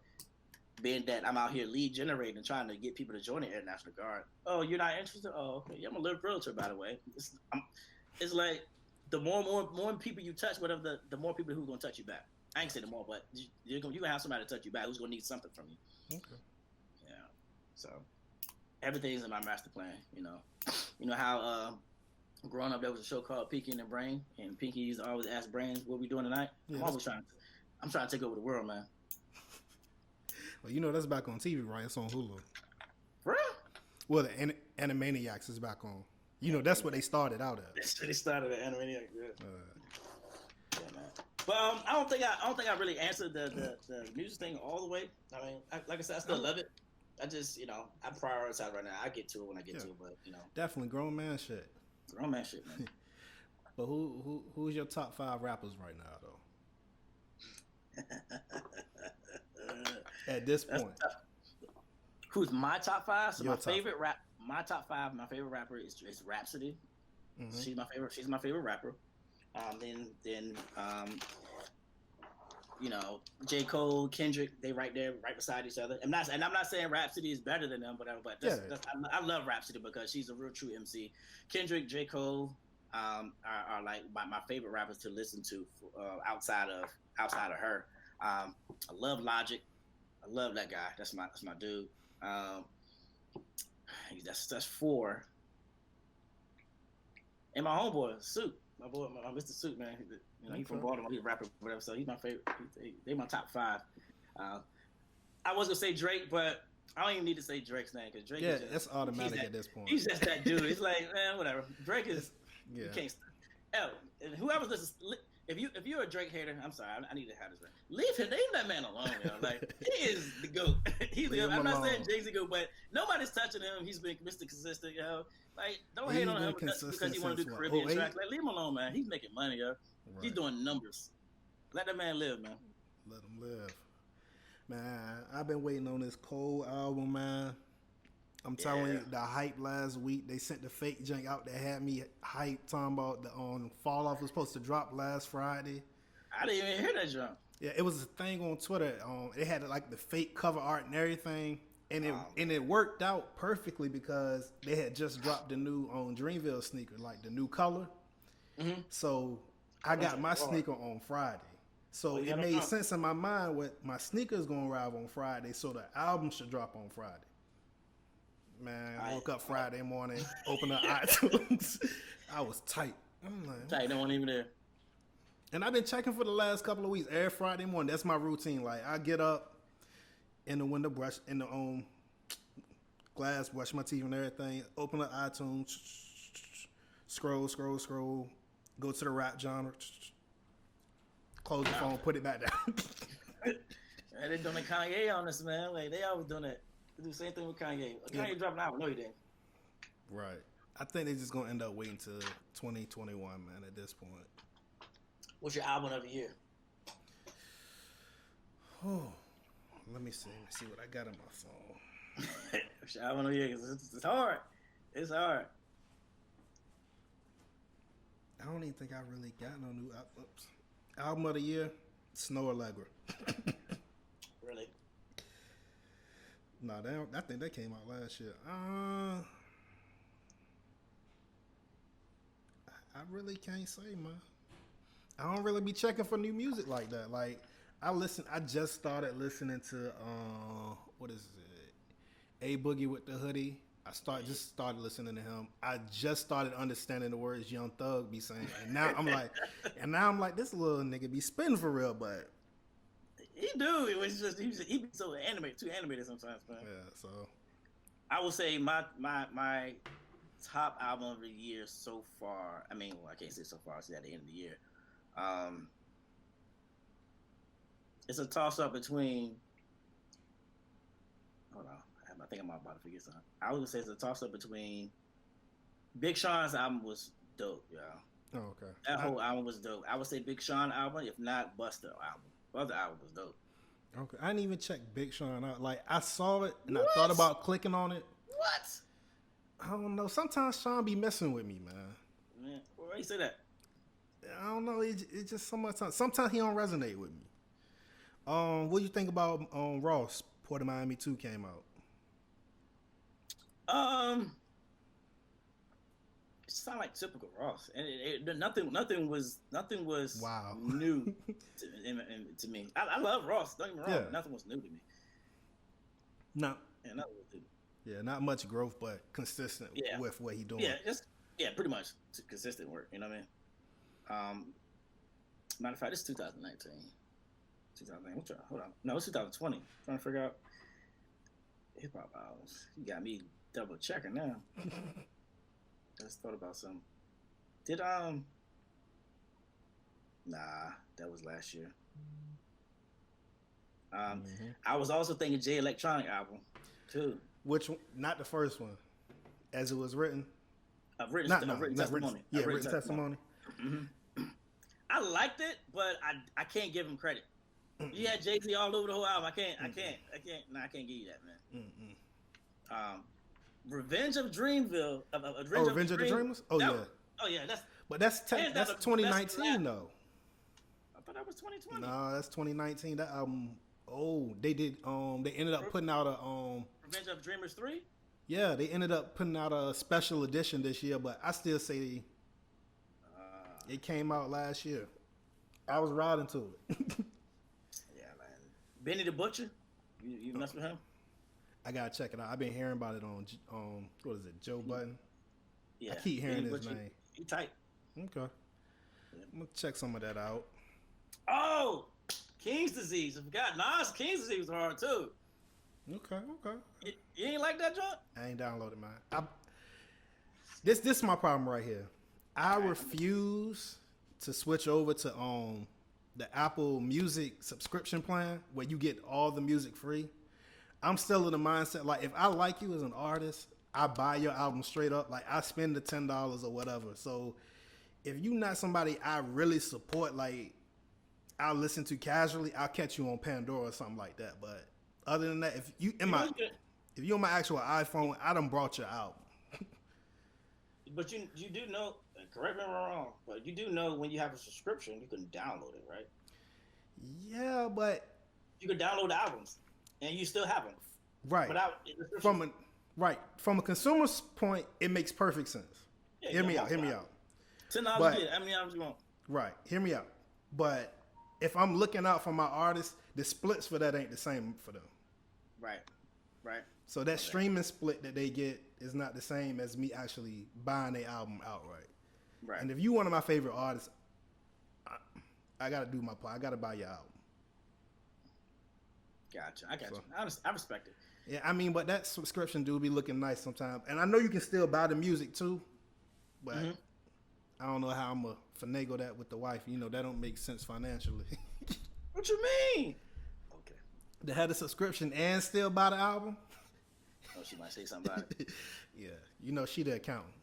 being that I'm out here lead generating and trying to get people to join the Air National Guard. Oh, you're not interested? Oh, okay. Yeah, I'm a little realtor, by the way. It's like the more people you touch, whatever, the more people who are going to touch you back. I ain't say the more, but you're going to have somebody to touch you back who's going to need something from you. Okay. Yeah. So everything's in my master plan, you know. You know how growing up, there was a show called Pinky and the Brain, and Pinky used to always ask Brains, what we doing tonight? Yeah, I'm trying to take over the world, man. Well, you know, that's back on TV, right? It's on Hulu. For real? Well, the Animaniacs is back on. You know, that's what they started out at. That's what they started at Animaniacs, yeah, man. But I don't think I really answered the music thing all the way. I mean, like I said, I still love it. I just, you know, I prioritize right now. I get to it when I get to it, but you know, definitely grown man shit. Grown man shit, man. But who's your top 5 rappers right now, though? At this point, who's my top 5? So my top 5, my favorite rapper is Rhapsody. Mm-hmm. She's my favorite. She's my favorite rapper. Then you know, J. Cole, Kendrick, they right there, right beside each other. I'm not saying Rhapsody is better than them, whatever. But I love Rhapsody because she's a real true MC. Kendrick, J. Cole, are like my favorite rappers to listen to outside of her. I love Logic. I love that guy. That's my dude. That's 4. And my homeboy, Suit. My boy, my Mr. Suit, man. You know, he's from Baltimore. He's a rapper, whatever. So he's my favorite. They're my top 5. I was gonna say Drake, but I don't even need to say Drake's name because Drake. Yeah, it's automatic at this point. He's just that dude. It's like, man, whatever. Drake is. You can't. And whoever's listening, if you're a Drake hater, I'm sorry. I need to have this right. Leave that man alone. You know? Like he is the GOAT. He's the GOAT. I'm not saying JayZ GOAT, but nobody's touching him. He's been Mr. Consistent, you know. Like don't hate on him because he want to do Caribbean tracks. Like leave him alone, man. He's making money, yo. Right. He's doing numbers. Let that man live, man. Let him live. Man, I've been waiting on this Cole album, man. I'm telling you, the hype last week, they sent the fake junk out that had me hyped, talking about the Fall Off was supposed to drop last Friday. I didn't even hear that jump. Yeah, it was a thing on Twitter. It had like the fake cover art and everything, and it worked out perfectly because they had just dropped the new Dreamville sneaker, like the new color. Mm-hmm. So I got my sneaker on Friday. So it made sense in my mind what my sneaker's gonna arrive on Friday, so the album should drop on Friday. Man, I woke up Friday morning, opened up iTunes. I was tight. I'm like, tight, no one even there. And I've been checking for the last couple of weeks. Every Friday morning, that's my routine. Like I get up in the window, brush in the glass, brush my teeth and everything. Open up iTunes, scroll, go to the rap genre, close the phone, put it back down. And they doing the Kanye on this, man. Like they always doing that. They do the same thing with Kanye. Kanye dropped an album, no he didn't. Right. I think they're just gonna end up waiting till 2021, man. At this point. What's your album of the year? Oh, let me see. Let me see what I got on my phone. What's your album of the year? It's hard. It's hard. I don't even think I really got no new album of the year. Snow Allegra. Really? No, I think that came out last year. I really can't say, man. I don't really be checking for new music like that. Like I just started listening to what is it? A Boogie with the Hoodie. Just started listening to him. I just started understanding the words Young Thug be saying, and now I'm like, this little nigga be spitting for real, but he do. It was just he be so animated, too animated sometimes, man. Yeah, so I would say my top album of the year so far. I mean, well, I can't say so far. It's at the end of the year. It's a toss up between. Hold on, I think I'm about to forget something. I would say it's a toss up between. Big Sean's album was dope, y'all. Oh, okay. That whole album was dope. I would say Big Sean album, if not Busta album. Busta album was dope. Okay, I didn't even check Big Sean out. Like I saw it and I thought about clicking on it. What? I don't know. Sometimes Sean be messing with me, man. Man, why you say that? I don't know. It's just so much time. Sometimes he don't resonate with me. What do you think about Ross? Port of Miami 2 came out. It sounded like typical Ross, and nothing was wow. new to me. I love Ross. Don't get me wrong. Yeah. Nothing was new to me. No. Yeah, nothing was new. Yeah, not much growth, but consistent with what he doing. Yeah, pretty much consistent work. You know what I mean? Matter of fact, it's 2019. 2019. Hold on. No, it's 2020. Trying to figure out hip hop albums. You got me double checking now. I just thought about something. Did Nah, that was last year. I was also thinking Jay Electronic album too. Which one? Not the first one, as it was written. Written testimony. Written testimony. Mm-hmm. I liked it, but I can't give him credit. You had JayZ all over the whole album. I can't give you that, man. Revenge of Dreamville. Revenge of the Dreamers? Oh, yeah. Oh yeah, that's. But that's Hands down that's the best 2019 though. I thought that was 2020. No, that's 2019. That album. Oh, they did. They ended up putting out a Revenge of Dreamers 3. Yeah, they ended up putting out a special edition this year, but I still say it came out last year. I was riding to it. Yeah, man. Benny the Butcher. You mess with him? I gotta check it out. I've been hearing about it on what is it, Joe Budden? Yeah. I keep hearing Benny his Butcher, name. He tight. Okay, Yeah. I'm gonna check some of that out. Oh, King's Disease. I forgot. Nas King's Disease was hard too. Okay. You ain't like that joint? I ain't downloaded mine. This is my problem right here. I refuse to switch over to the Apple Music subscription plan where you get all the music free. I'm still in the mindset like if I like you as an artist, I buy your album straight up. Like I spend the $10 or whatever. So if you not somebody I really support, like I'll listen to casually, I'll catch you on Pandora or something like that. But other than that, if you on my actual iPhone, I done brought your album. But you do know, correct me if I'm wrong, but you do know when you have a subscription, you can download it, right? Yeah, but you can download albums, and you still have them. Right. From a consumer's point, it makes perfect sense. Yeah, hear me out. $10 get how many albums you want? Right. Hear me out. But if I'm looking out for my artists, the splits for that ain't the same for them. Right. So that streaming split that they get is not the same as me actually buying their album outright. Right. And if you one of my favorite artists, I got to do my part. I got to buy your album. Gotcha. I got you. I respect it. Yeah, I mean, but that subscription do be looking nice sometimes. And I know you can still buy the music too, but I don't know how I'm going to finagle that with the wife. You know, that don't make sense financially. What you mean? Okay. To have the subscription and still buy the album? Oh, she might say something about it. Yeah, you know, she the accountant.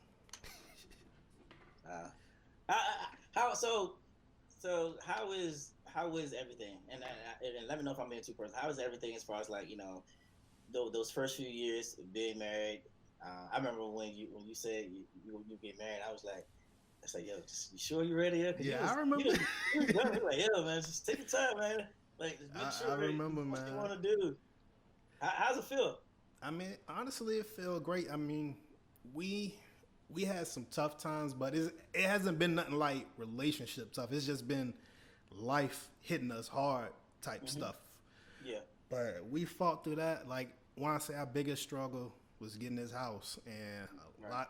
So how is everything? And let me know if I'm being too personal. How is everything as far as like those first few years of being married? I remember when you said you get married, I was like, yo, you sure you ready? Yeah, I remember. You was like, yo, man, just take your time, man. Like, just make sure I remember, what man. you want to do. How's it feel? I mean, honestly, it felt great. I mean, we had some tough times, but it hasn't been nothing like relationship tough. It's just been life hitting us hard type stuff. Yeah. But we fought through that. Like, when I say our biggest struggle was getting this house, and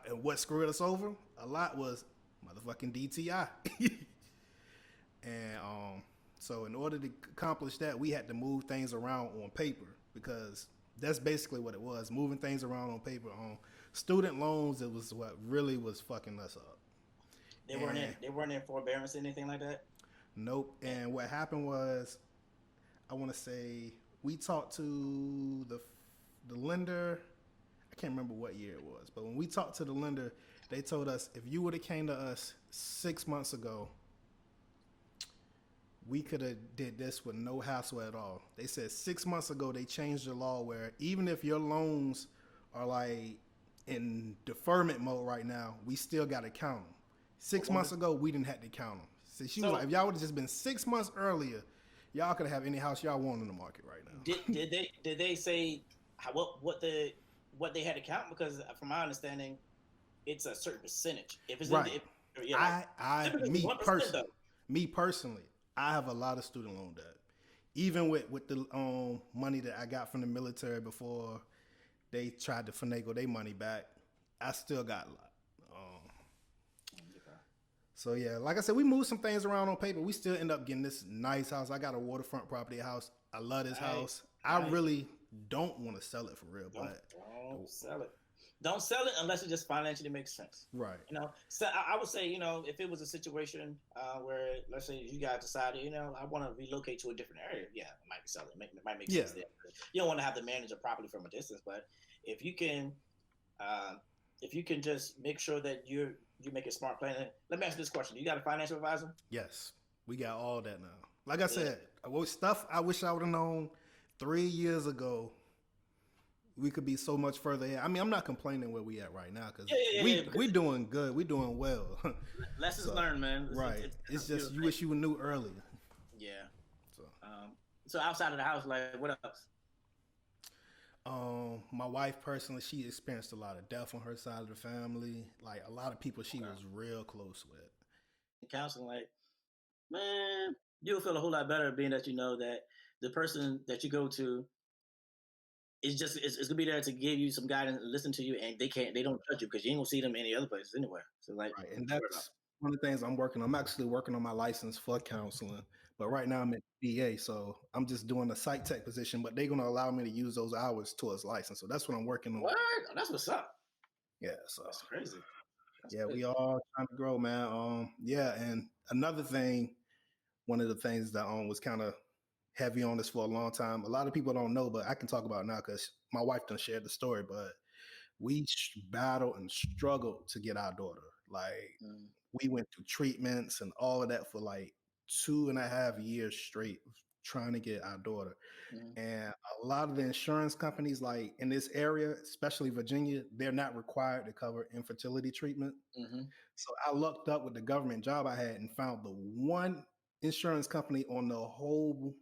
and what screwed us over a lot was motherfucking DTI. And so in order to accomplish that, we had to move things around on paper because that's basically what it was, moving things around on paper. Student loans, it was what really was fucking us up. They weren't in forbearance or anything like that? Nope. And what happened was, I want to say, we talked to the lender. I can't remember what year it was, but when we talked to the lender, they told us if you would have came to us 6 months ago, we could have did this with no hassle at all. They said 6 months ago they changed the law where even if your loans are like in deferment mode right now, we still got to count them. 6 months ago, we didn't have to count them. So she was like, if y'all would have just been 6 months earlier, y'all could have any house y'all want in the market right now. Did they say what they had to count? Because from my understanding, it's a certain percentage. If it's right. Me personally, I have a lot of student loan debt. Even with the money that I got from the military before they tried to finagle their money back, I still got a lot. So yeah, like I said, we moved some things around on paper. We still end up getting this nice house. I got a waterfront property house. I love this house. I really don't want to sell it for real, but don't sell it. Don't sell it unless it just financially makes sense. Right. So I would say, if it was a situation where, let's say, you guys decided, I want to relocate to a different area. Yeah, it might be selling. It might make sense there. You don't want to have to manage a property from a distance, but if you can just make sure that you make a smart plan. Let me ask you this question: you got a financial advisor? Yes, we got all that now. Like I said, stuff I wish I would have known 3 years ago. we could be so much further ahead. I mean, I'm not complaining where we at right now because Yeah, yeah, yeah, yeah. we doing good. We doing well. Lessons So, learned, man. right. It's It's a just beautiful you thing. wish you knew earlier. Yeah. So, So outside of the house, like what else? my wife personally, she experienced a lot of death on her side of the family. Like a lot of people she Okay. was real close with. Counseling, like, man, you'll feel a whole lot better being that you know that the person that you go to is just it's gonna be there to give you some guidance and listen to you, and they don't judge you because you ain't gonna see them any other places anywhere. So like, Right. what And you worry about? that's one of the things I'm working on. I'm actually working on my license for counseling. But right now I'm at BA, so I'm just doing a site tech position, but they're gonna allow me to use those hours towards license. So that's what I'm working on. What? Oh, that's what's up. Yeah, so That's crazy. That's yeah, crazy. we all trying to grow, man. Yeah, and another thing, one of the things that was kind of heavy on this for a long time. A lot of people don't know, but I can talk about it now because my wife done shared the story. But we battled and struggled to get our daughter. Like Mm, we went through treatments and all of that for like 2.5 years straight trying to get our daughter. mm, And a lot of the insurance companies, like in this area, especially Virginia, they're not required to cover infertility treatment. mm-hmm, So I looked up with the government job I had and found the one insurance company on the whole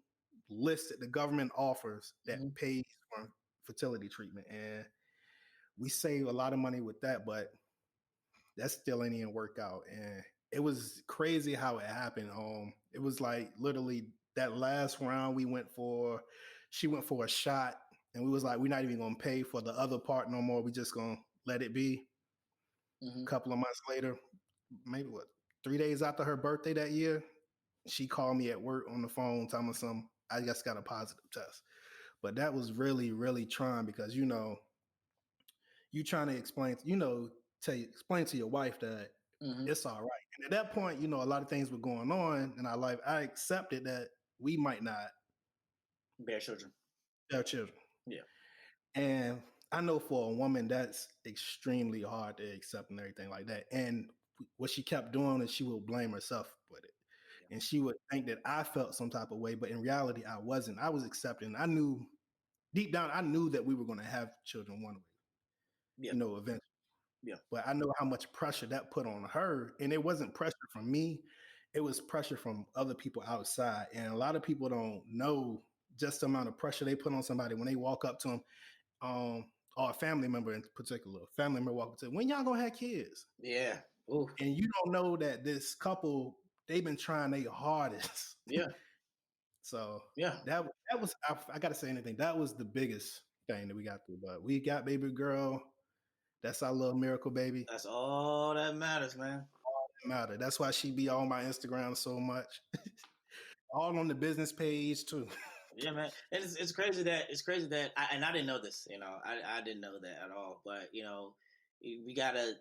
list that the government offers that mm-hmm, pays for fertility treatment. And we save a lot of money with that, but that still ain't even work out. And it was crazy how it happened. It was like literally that last round she went for a shot, and we was like, we're not even gonna pay for the other part no more. We just gonna let it be. mm-hmm. A couple of months later, maybe 3 days after her birthday that year, she called me at work on the phone, telling me something. I just got a positive test. But that was really, really trying because you trying to explain, explain to your wife that Mm-hmm. it's all right. And at that point, a lot of things were going on in our life. I accepted that we might not Bear children. have children. Yeah. And I know for a woman, that's extremely hard to accept and everything like that. And what she kept doing is she would blame herself with it. Yeah. And she would think that I felt some type of way, but in reality, I wasn't. I was accepting. I knew deep down, I knew that we were going to have children one way, Yeah. eventually. Yeah. But I know how much pressure that put on her. And it wasn't pressure from me, it was pressure from other people outside. And a lot of people don't know just the amount of pressure they put on somebody when they walk up to them, or a family member in particular. A family member walk up to them, when y'all gonna have kids? Yeah. Ooh. And you don't know that this couple, they've been trying their hardest. Yeah. So Yeah. that was, I gotta say anything. That was the biggest thing that we got through. But we got baby girl. That's our little miracle baby. That's all that matters, man. Matter. That's why she be on my Instagram so much. All on the business page too. Yeah, man. And it's crazy that I didn't know this. I didn't know that at all. But we gotta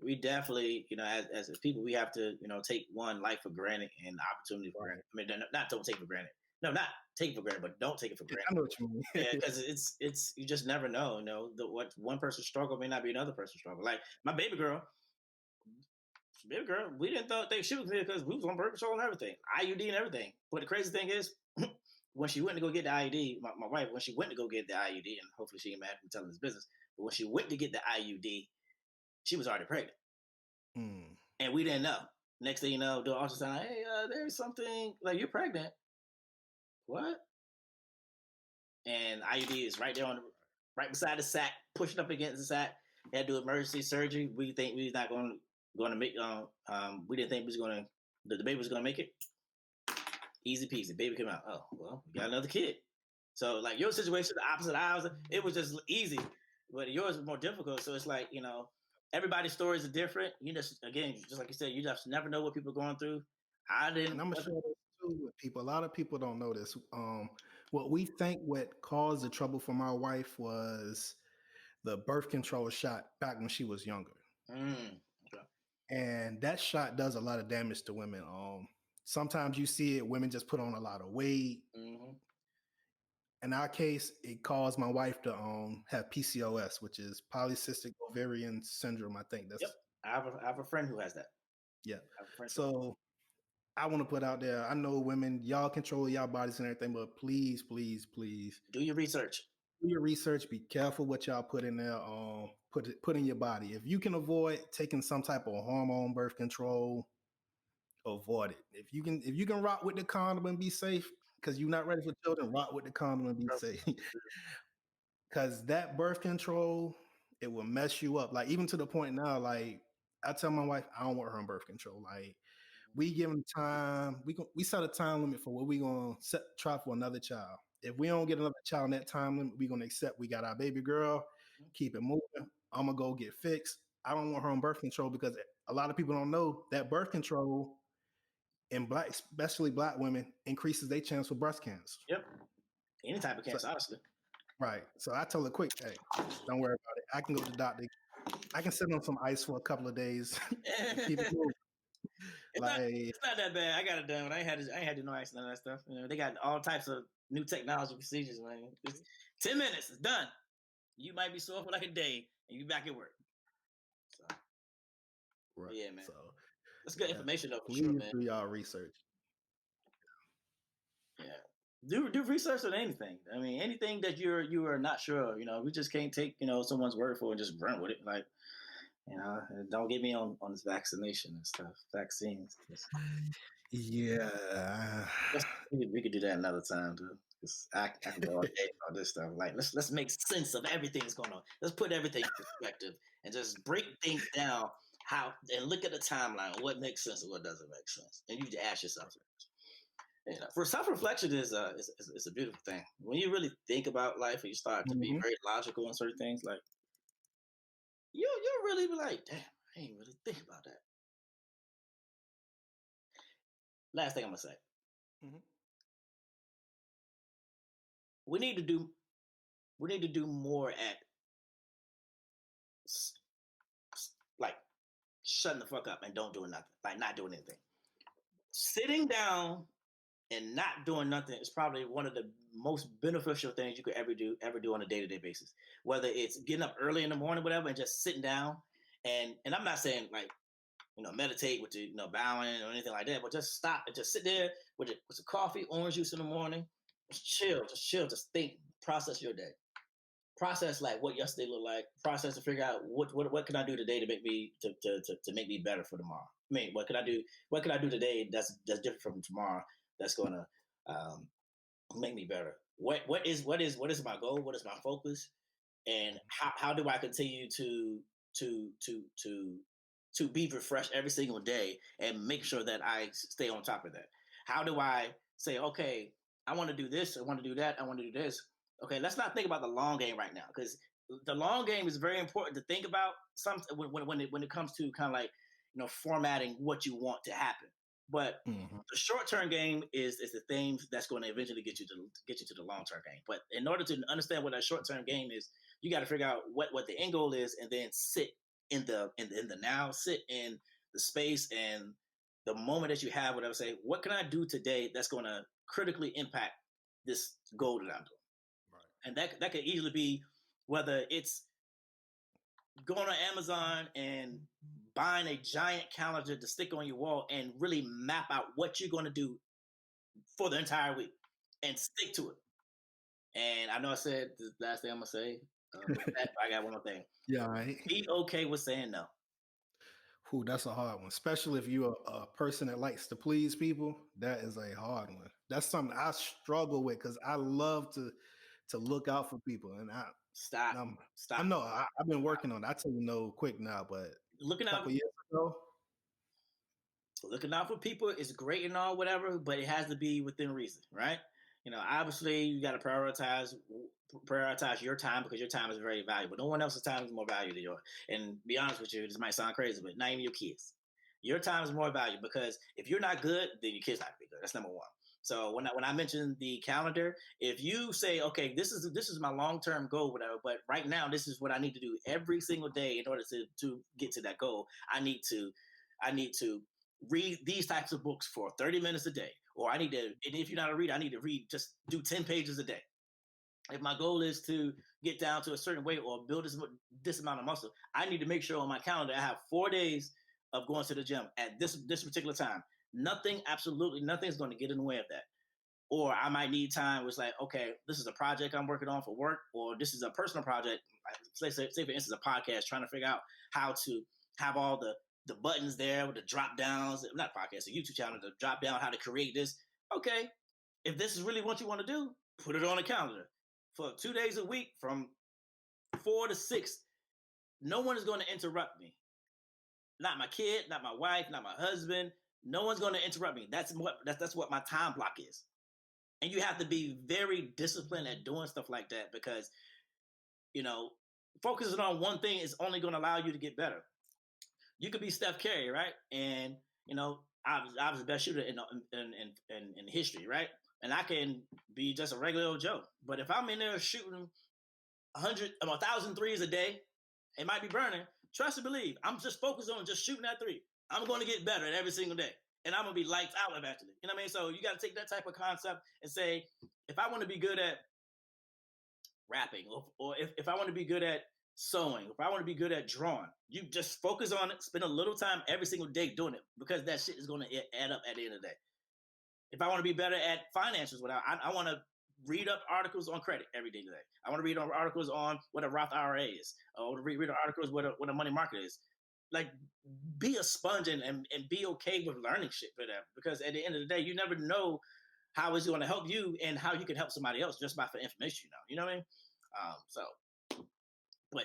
we definitely as people we have to take one life for granted and opportunity for Right. granted. I mean, not don't take it for granted. No, not take it for granted, but don't take it for I granted. know what you mean. Yeah, because it's you just never know. What one person's struggle may not be another person's struggle. Like my baby girl, we didn't think she was here because we was on birth control and everything, IUD and everything. But the crazy thing is, when she went to go get the IUD, my wife, when she went to go get the IUD, and hopefully she ain't mad at me telling this business, but when she went to get the IUD, she was already pregnant, and we didn't know. Next thing you know, the ultrasound, hey, there's something like you're pregnant. What? And IUD is right there right beside the sac, pushing up against the sac. Had to do emergency surgery. We think we was not going to make. We didn't think we was going to. The baby was going to make it. Easy peasy, baby came out. Oh well, we got another kid. So like your situation, the opposite of ours, it was just easy, but yours was more difficult. So it's like everybody's stories are different. You just like you said, you just never know what people are going through. I didn't. And I'm gonna share this too with people. A lot of people don't know this. What we think what caused the trouble for my wife was the birth control shot back when she was younger. Okay. And that shot does a lot of damage to women. Sometimes you see it, women just put on a lot of weight. Mm-hmm. In our case, it caused my wife to have PCOS, which is polycystic ovarian syndrome. I think that's. Yep. I have a friend who has that. Yeah. So I want to put out there, I know women, y'all control y'all bodies and everything, but please, please, please do your research. do your research. Be careful what y'all put in there. Put in your body. If you can avoid taking some type of hormone birth control, avoid it. If you can rock with the condom and be safe, because you're not ready for children, rock with the condom and be safe. Because that birth control, it will mess you up. Like even to the point now, like I tell my wife, I don't want her on birth control. Like we give them time. We set a time limit for what we gonna try for another child. If we don't get another child in that time limit, we gonna accept we got our baby girl. Keep it moving. I'm gonna go get fixed. I don't want her on birth control because a lot of people don't know that birth control in black, especially black women, increases their chance for breast cancer. Yep. Any type of cancer, honestly. Right. So I tell her quick, hey, don't worry about it. I can go to the doctor. I can sit on some ice for a couple of days. Keep it moving. It's not that bad. I got it done. I ain't had to do no ice, none of that stuff. You know, they got all types of new technology procedures, man. It's 10 minutes, it's done. You might be sore for like a day, and you back at work. So, right. Yeah, man. So that's good information, though. For sure, man. Do y'all research. Yeah. Do research on anything. I mean, anything that you are not sure of. You know, we just can't take someone's word for it and just run with it. Like, you know, don't get me on this vaccination and stuff. Vaccines. Yeah. We could do that another time, too. Because I can go all day about this stuff. Like, let's make sense of everything that's going on. Let's put everything in perspective and just break things down. And look at the timeline. What makes sense and what doesn't make sense. And you ask yourself. You know, for self-reflection is a beautiful thing. When you really think about life and you start to be very logical on certain things, like you'll really be like, damn, I ain't really think about that. Last thing I'm gonna say. Mm-hmm. We need to do more at like shutting the fuck up and don't do nothing. Like not doing anything. Sitting down and not doing nothing is probably one of the most beneficial things you could ever do on a day-to-day basis. Whether it's getting up early in the morning, whatever, and just sitting down. And I'm not saying like, meditate with bowing or anything like that, but just stop and just sit there with some coffee, orange juice in the morning. Just chill, just think, process your day. Process like what yesterday looked like. Process to figure out what can I do today to make me to make me better for tomorrow. I mean, what can I do today that's different from tomorrow? That's gonna make me better. What is my goal? What is my focus? And how do I continue to be refreshed every single day and make sure that I stay on top of that? How do I say, okay, I want to do this, I want to do that, I want to do this. Okay, let's not think about the long game right now, because the long game is very important to think about. When it comes to kind of like formatting what you want to happen. But the short-term game is the thing that's going to eventually get you to the long-term game. But in order to understand what that short-term game is, you got to figure out what the end goal is, and then sit in the now, sit in the space and the moment that you have. Whatever, say, what can I do today that's going to critically impact this goal that I'm doing? Right. And that could easily be whether it's going on Amazon and buying a giant calendar to stick on your wall and really map out what you're going to do for the entire week and stick to it. And I know I said the last thing I'm going to say, but I got one more thing. Yeah, right. Be okay with saying no. Ooh, that's a hard one, especially if you're a person that likes to please people. That is a hard one. That's something I struggle with because I love to look out for people, and Stop. I know I've been working on it. I tell you no quick now, but looking out for people is great and all, whatever, but it has to be within reason, right? Obviously you got to prioritize your time because your time is very valuable. No one else's time is more valuable than yours. And be honest with you, this might sound crazy, but not even your kids. Your time is more valuable because if you're not good, then your kids not gonna be good. That's number one. So when I mentioned the calendar, if you say, okay, this is my long-term goal, whatever, but right now this is what I need to do every single day in order to get to that goal. I need to read these types of books for 30 minutes a day, or and if you're not a reader, I need to read, just do 10 pages a day. If my goal is to get down to a certain weight or build this amount of muscle, I need to make sure on my calendar I have 4 days of going to the gym at this particular time. Absolutely nothing is going to get in the way of that. or I might need time. It's like, okay, this is a project I'm working on for work, or this is a personal project. Say for instance, a podcast, trying to figure out how to have all the buttons there with the drop downs. Not podcast, a YouTube channel, to drop down how to create this. Okay, if this is really what you want to do, put it on a calendar for 2 days a week from 4 to 6. No one is going to interrupt me. Not my kid, not my wife, not my husband. No one's going to interrupt me. That's what my time block is. And you have to be very disciplined at doing stuff like that, because, focusing on one thing is only going to allow you to get better. You could be Steph Curry, right? And, I was the best shooter in history, right? And I can be just a regular old Joe. But if I'm in there shooting 1,000 threes a day, it might be burning. Trust and believe. I'm just focused on just shooting that three. I'm going to get better every single day. And I'm going to be lights out eventually. You know what I mean? So you got to take that type of concept and say, if I want to be good at rapping, or if I want to be good at sewing, if I want to be good at drawing, you just focus on it, spend a little time every single day doing it, because that shit is going to add up at the end of the day. If I want to be better at finances, I want to read up articles on credit every day today. I want to read articles on what a Roth IRA is. I want to read articles what a money market is. Like, be a sponge and be okay with learning shit for that, because at the end of the day, you never know how it's going to help you and how you can help somebody else just by for information. You know what I mean? But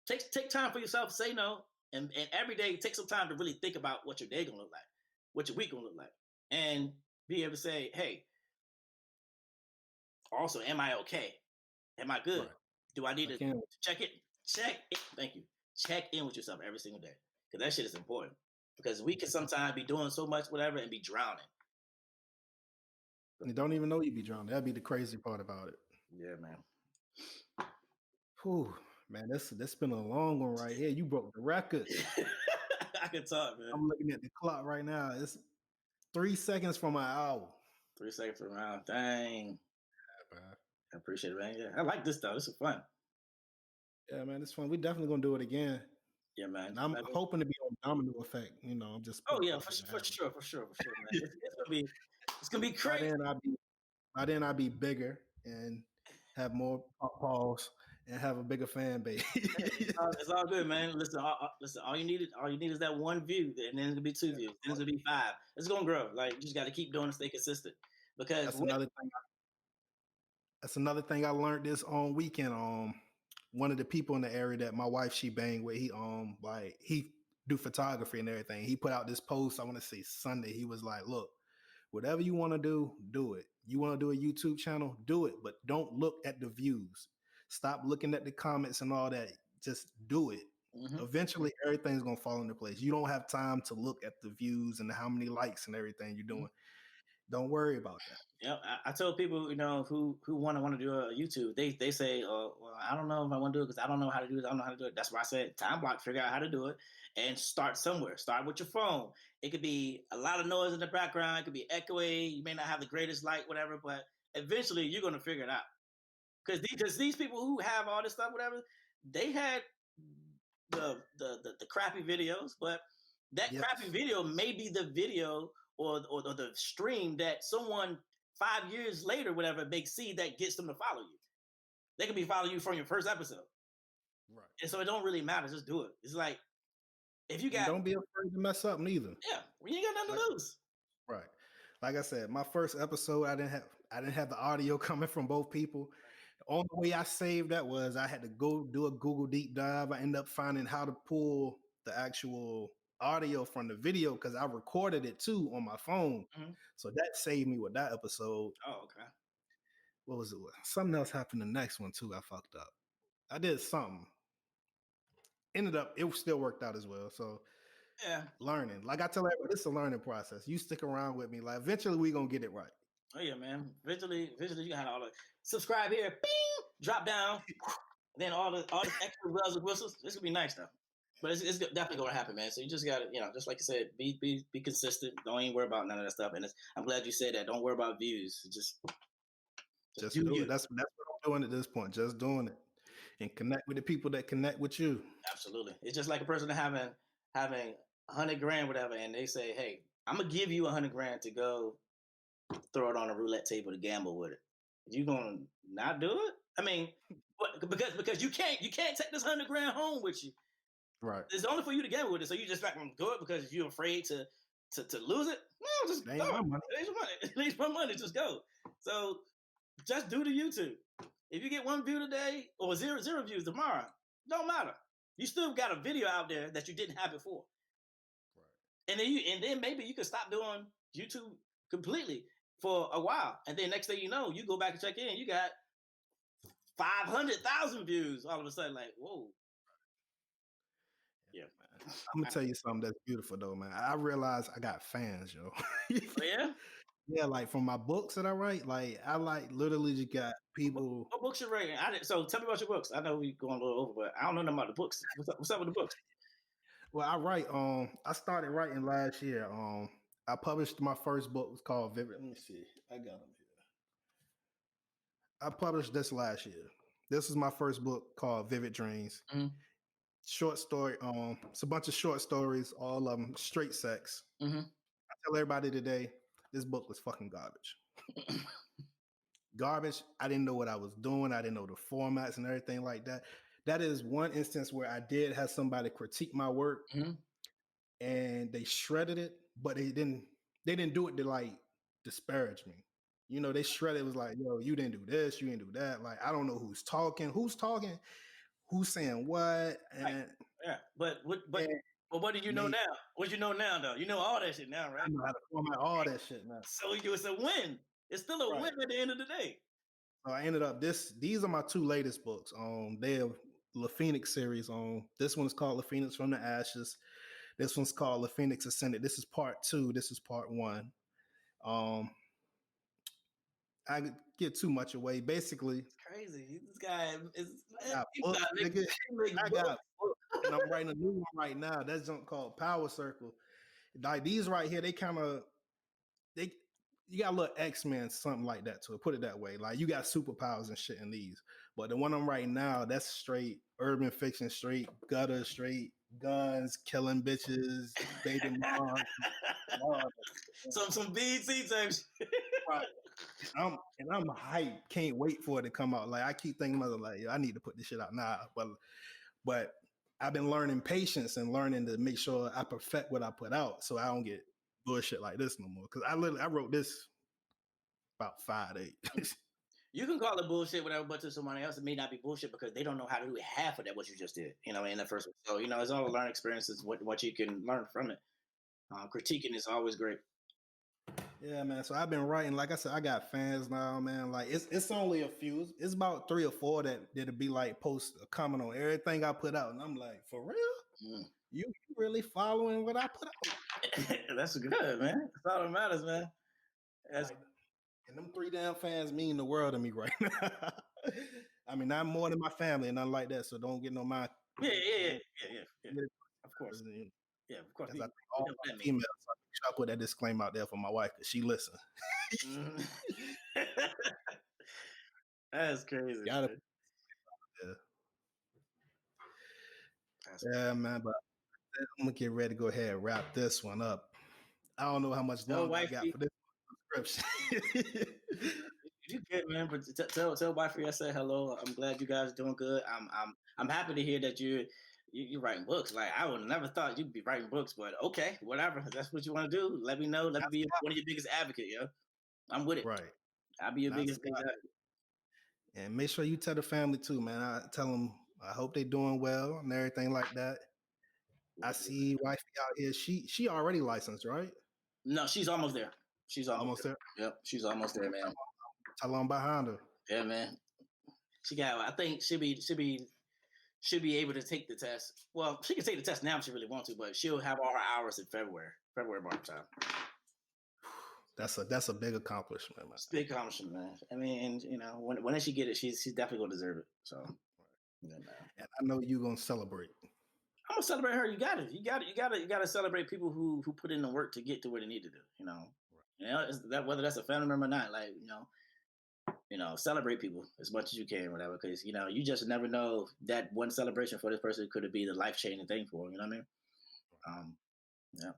take time for yourself. Say no, and every day take some time to really think about what your day gonna look like, what your week gonna look like, and be able to say, hey, also, am I okay? Am I good? Right. Do I need to check it? Thank you. Check in with yourself every single day, because that shit is important. Because we can sometimes be doing so much whatever and be drowning. You don't even know you be drowning. That'd be the crazy part about it. Yeah, man. Whew, man, this been a long one right here. You broke the record. I can talk, man. I'm looking at the clock right now. It's 3 seconds from an hour. 3 seconds from an hour. Dang. Yeah, man. I appreciate it, man. Yeah, I like this though. This is fun. Yeah, man, it's fun. We're definitely gonna do it again. Yeah, man. And I'm hoping to be on domino effect. I'm just. Oh yeah, for sure, man. It's gonna be crazy. By then I'll be bigger and have more paws and have a bigger fan base. It's all good, man. Listen, all you need is that one view, and then it's gonna be 2 views, then it's gonna be 5. It's gonna grow. Like, you just got to keep doing it, stay consistent. Because that's another thing I learned this weekend. One of the people in the area that my wife, she banged with, he do photography and everything. He put out this post, I want to say Sunday. He was like, look, whatever you want to do it. You want to do a YouTube channel, do it, but don't look at the views. Stop looking at the comments and all that. Just do it. Mm-hmm. Eventually, everything's going to fall into place. You don't have time to look at the views and how many likes and everything you're doing. Don't worry about that. Yeah, I told people, who want to do a YouTube, they say, well, I don't know if I want to do it because I don't know how to do it. I don't know how to do it. That's why I said time block, figure out how to do it, and start somewhere. Start with your phone. It could be a lot of noise in the background. It could be echoey. You may not have the greatest light, whatever, but eventually you're going to figure it out. Because these people who have all this stuff, whatever, they had the crappy videos, but that crappy video may be the video or the stream that someone 5 years later, whatever, may see that gets them to follow you. They could be following you from your first episode. Right. And so it don't really matter. Just do it. It's like, if you got... Don't be afraid to mess up neither. Yeah. You ain't got nothing to lose. Right. Like I said, my first episode, I didn't have the audio coming from both people. The only way I saved that was I had to go do a Google deep dive. I ended up finding how to pull the actual audio from the video because I recorded it too on my phone. Mm-hmm. So that saved me with that episode. Oh, okay. What was it? Something else happened the next one too. I fucked up. I did something. Ended up, it still worked out as well. So yeah, learning. Like I tell everybody, it's a learning process. You stick around with me. Like eventually we gonna get it right. Oh yeah, man. Eventually you got all the subscribe here, bing, drop down, and then all the extra bells and whistles. This will be nice though. But it's definitely going to happen, man. So you just got to, just like you said, be consistent. Don't even worry about none of that stuff. And I'm glad you said that. Don't worry about views. Just do it. That's what I'm doing at this point. Just doing it and connect with the people that connect with you. Absolutely. It's just like a person having $100,000, whatever, and they say, "Hey, I'm gonna give you $100,000 to go throw it on a roulette table to gamble with it. You gonna not do it? I mean, because you can't take this $100,000 home with you. Right. It's only for you to gamble with it. So you just not gonna do it because you're afraid to lose it. No, just It ain't my money. It ain't your money. It ain't my money. Just go. So just do the YouTube. If you get 1 view today or zero views tomorrow, don't matter. You still got a video out there that you didn't have before. Right. And then maybe you can stop doing YouTube completely for a while. And then next thing you know, you go back and check in, you got 500,000 views all of a sudden. Like, whoa. Yeah. I'm gonna tell you something that's beautiful though, man. I realize I got fans, yo. Oh, yeah? Yeah, like from my books that I write, like I like literally just got people. What books you writing? So tell me about your books. I know we're going a little over, but I don't know nothing about the books. What's up with the books? Well, I write. I started writing last year. I published my first book. It was called Vivid. Let me see. I got them here. I published this last year. This is my first book called Vivid Dreams. Mm-hmm. Short story. It's a bunch of short stories. All of them straight sex. Mm-hmm. I tell everybody today, this book was fucking garbage. Garbage. I didn't know what I was doing. I didn't know the formats and everything like that. That is one instance where I did have somebody critique my work, mm-hmm. and they shredded it, but they didn't do it to like disparage me. You know, they shredded it was like, yo, you didn't do this, you didn't do that. Like, I don't know who's talking, who's saying what. And right. Yeah, but what do you know now? What you know now, though? You know all that shit now, right? I know how to format all that shit now. So it's a win. It's still a win at the end of the day. So I ended up these are my 2 latest books. They have La Phoenix series. This one's called La Phoenix from the Ashes. This one's called La Phoenix Ascended. This is part 2. This is part 1. I could get too much away. Basically, it's crazy. This guy is. I got books, and I'm writing a new one right now. That's something called Power Circle. Like these right here, you got a little X-Men, something like that to it. Put it that way. Like you got superpowers and shit in these. But the one I'm writing now, that's straight urban fiction, straight gutter, straight guns, killing bitches, baby moms. Some BET types. Right. I'm hyped. Can't wait for it to come out. Like I keep thinking about it, like I need to put this shit out now. But I've been learning patience and learning to make sure I perfect what I put out, so I don't get bullshit like this no more. Because I wrote this about 5 days. You can call it bullshit, whatever, but to somebody else, it may not be bullshit because they don't know how to do half of that what you just did. You know, in the first one. So it's all a learning experiences. What you can learn from it. Critiquing is always great. Yeah, man. So I've been writing. Like I said, I got fans now, man. Like it's only a few. It's about 3 or 4 that'll be like post a comment on everything I put out, and I'm like, for real? You really following what I put out? That's good, man. That's all that matters, man. And them 3 damn fans mean the world to me right now. I mean, I'm more than my family and nothing like that. So don't get no mind. Yeah. Of course. Yeah, of course. Because I think all my females. I put that disclaimer out there for my wife because she listens. That's crazy. Yeah, man. But I'm gonna get ready to go ahead and wrap this one up. I don't know how much longer I got for this subscription. You good, man? But tell wifey I said hello. I'm glad you guys are doing good. I'm happy to hear that you're writing books. Like I would never thought you'd be writing books, but okay, whatever. If that's what you want to do. Let me know. Let me be one of your biggest advocates, yo. I'm with it. Right. I'll be your biggest advocate. And make sure you tell the family too, man. I tell them I hope they're doing well and everything like that. I see wifey out here. She already licensed, right? No, she's almost there. She's almost there. Yep, she's almost there, man. Tell them behind her. Yeah, man. I think she'll be able to take the test. Well, she can take the test now if she really wants to, but she'll have all her hours in February March time. That's a big accomplishment, man. It's a big accomplishment, man. I mean, when she get it, she's definitely gonna deserve it. So, yeah, man. And I know you're gonna celebrate. I'm gonna celebrate her. You gotta celebrate people who put in the work to get to where they need to do. That whether that's a family member or not, like celebrate people as much as you can, whatever. Because you just never know that one celebration for this person could be the life changing thing for them. You know what I mean? Yeah.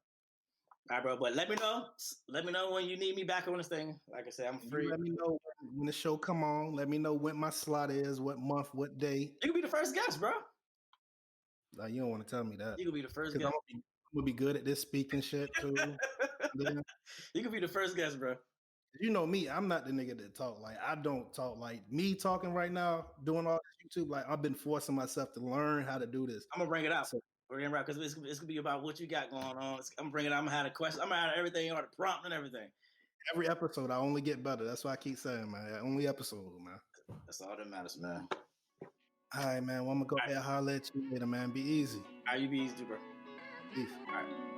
All right, bro. But let me know. Let me know when you need me back on this thing. Like I said, I'm free. You let me know when the show come on. Let me know when my slot is, what month, what day. You can be the first guest, bro. You don't want to tell me that. You can be the first Because guest. I'm gonna be good at this speaking shit too. You can be the first guest, bro. You know me, I'm not the nigga that talk. Like, I don't talk. Like, me talking right now, doing all this YouTube, like, I've been forcing myself to learn how to do this. I'm gonna bring it out. So, We're gonna wrap because it's gonna be about what you got going on. I'm bringing it out. I'm gonna have a question. I'm gonna have everything on the prompt and everything. every episode, I only get better. That's why I keep saying, man. Only episode, man. That's all that matters, man. All right, man. Well, I'm gonna go ahead and holler at you later, man. Be easy. How you be easy, bro? Peace. All right.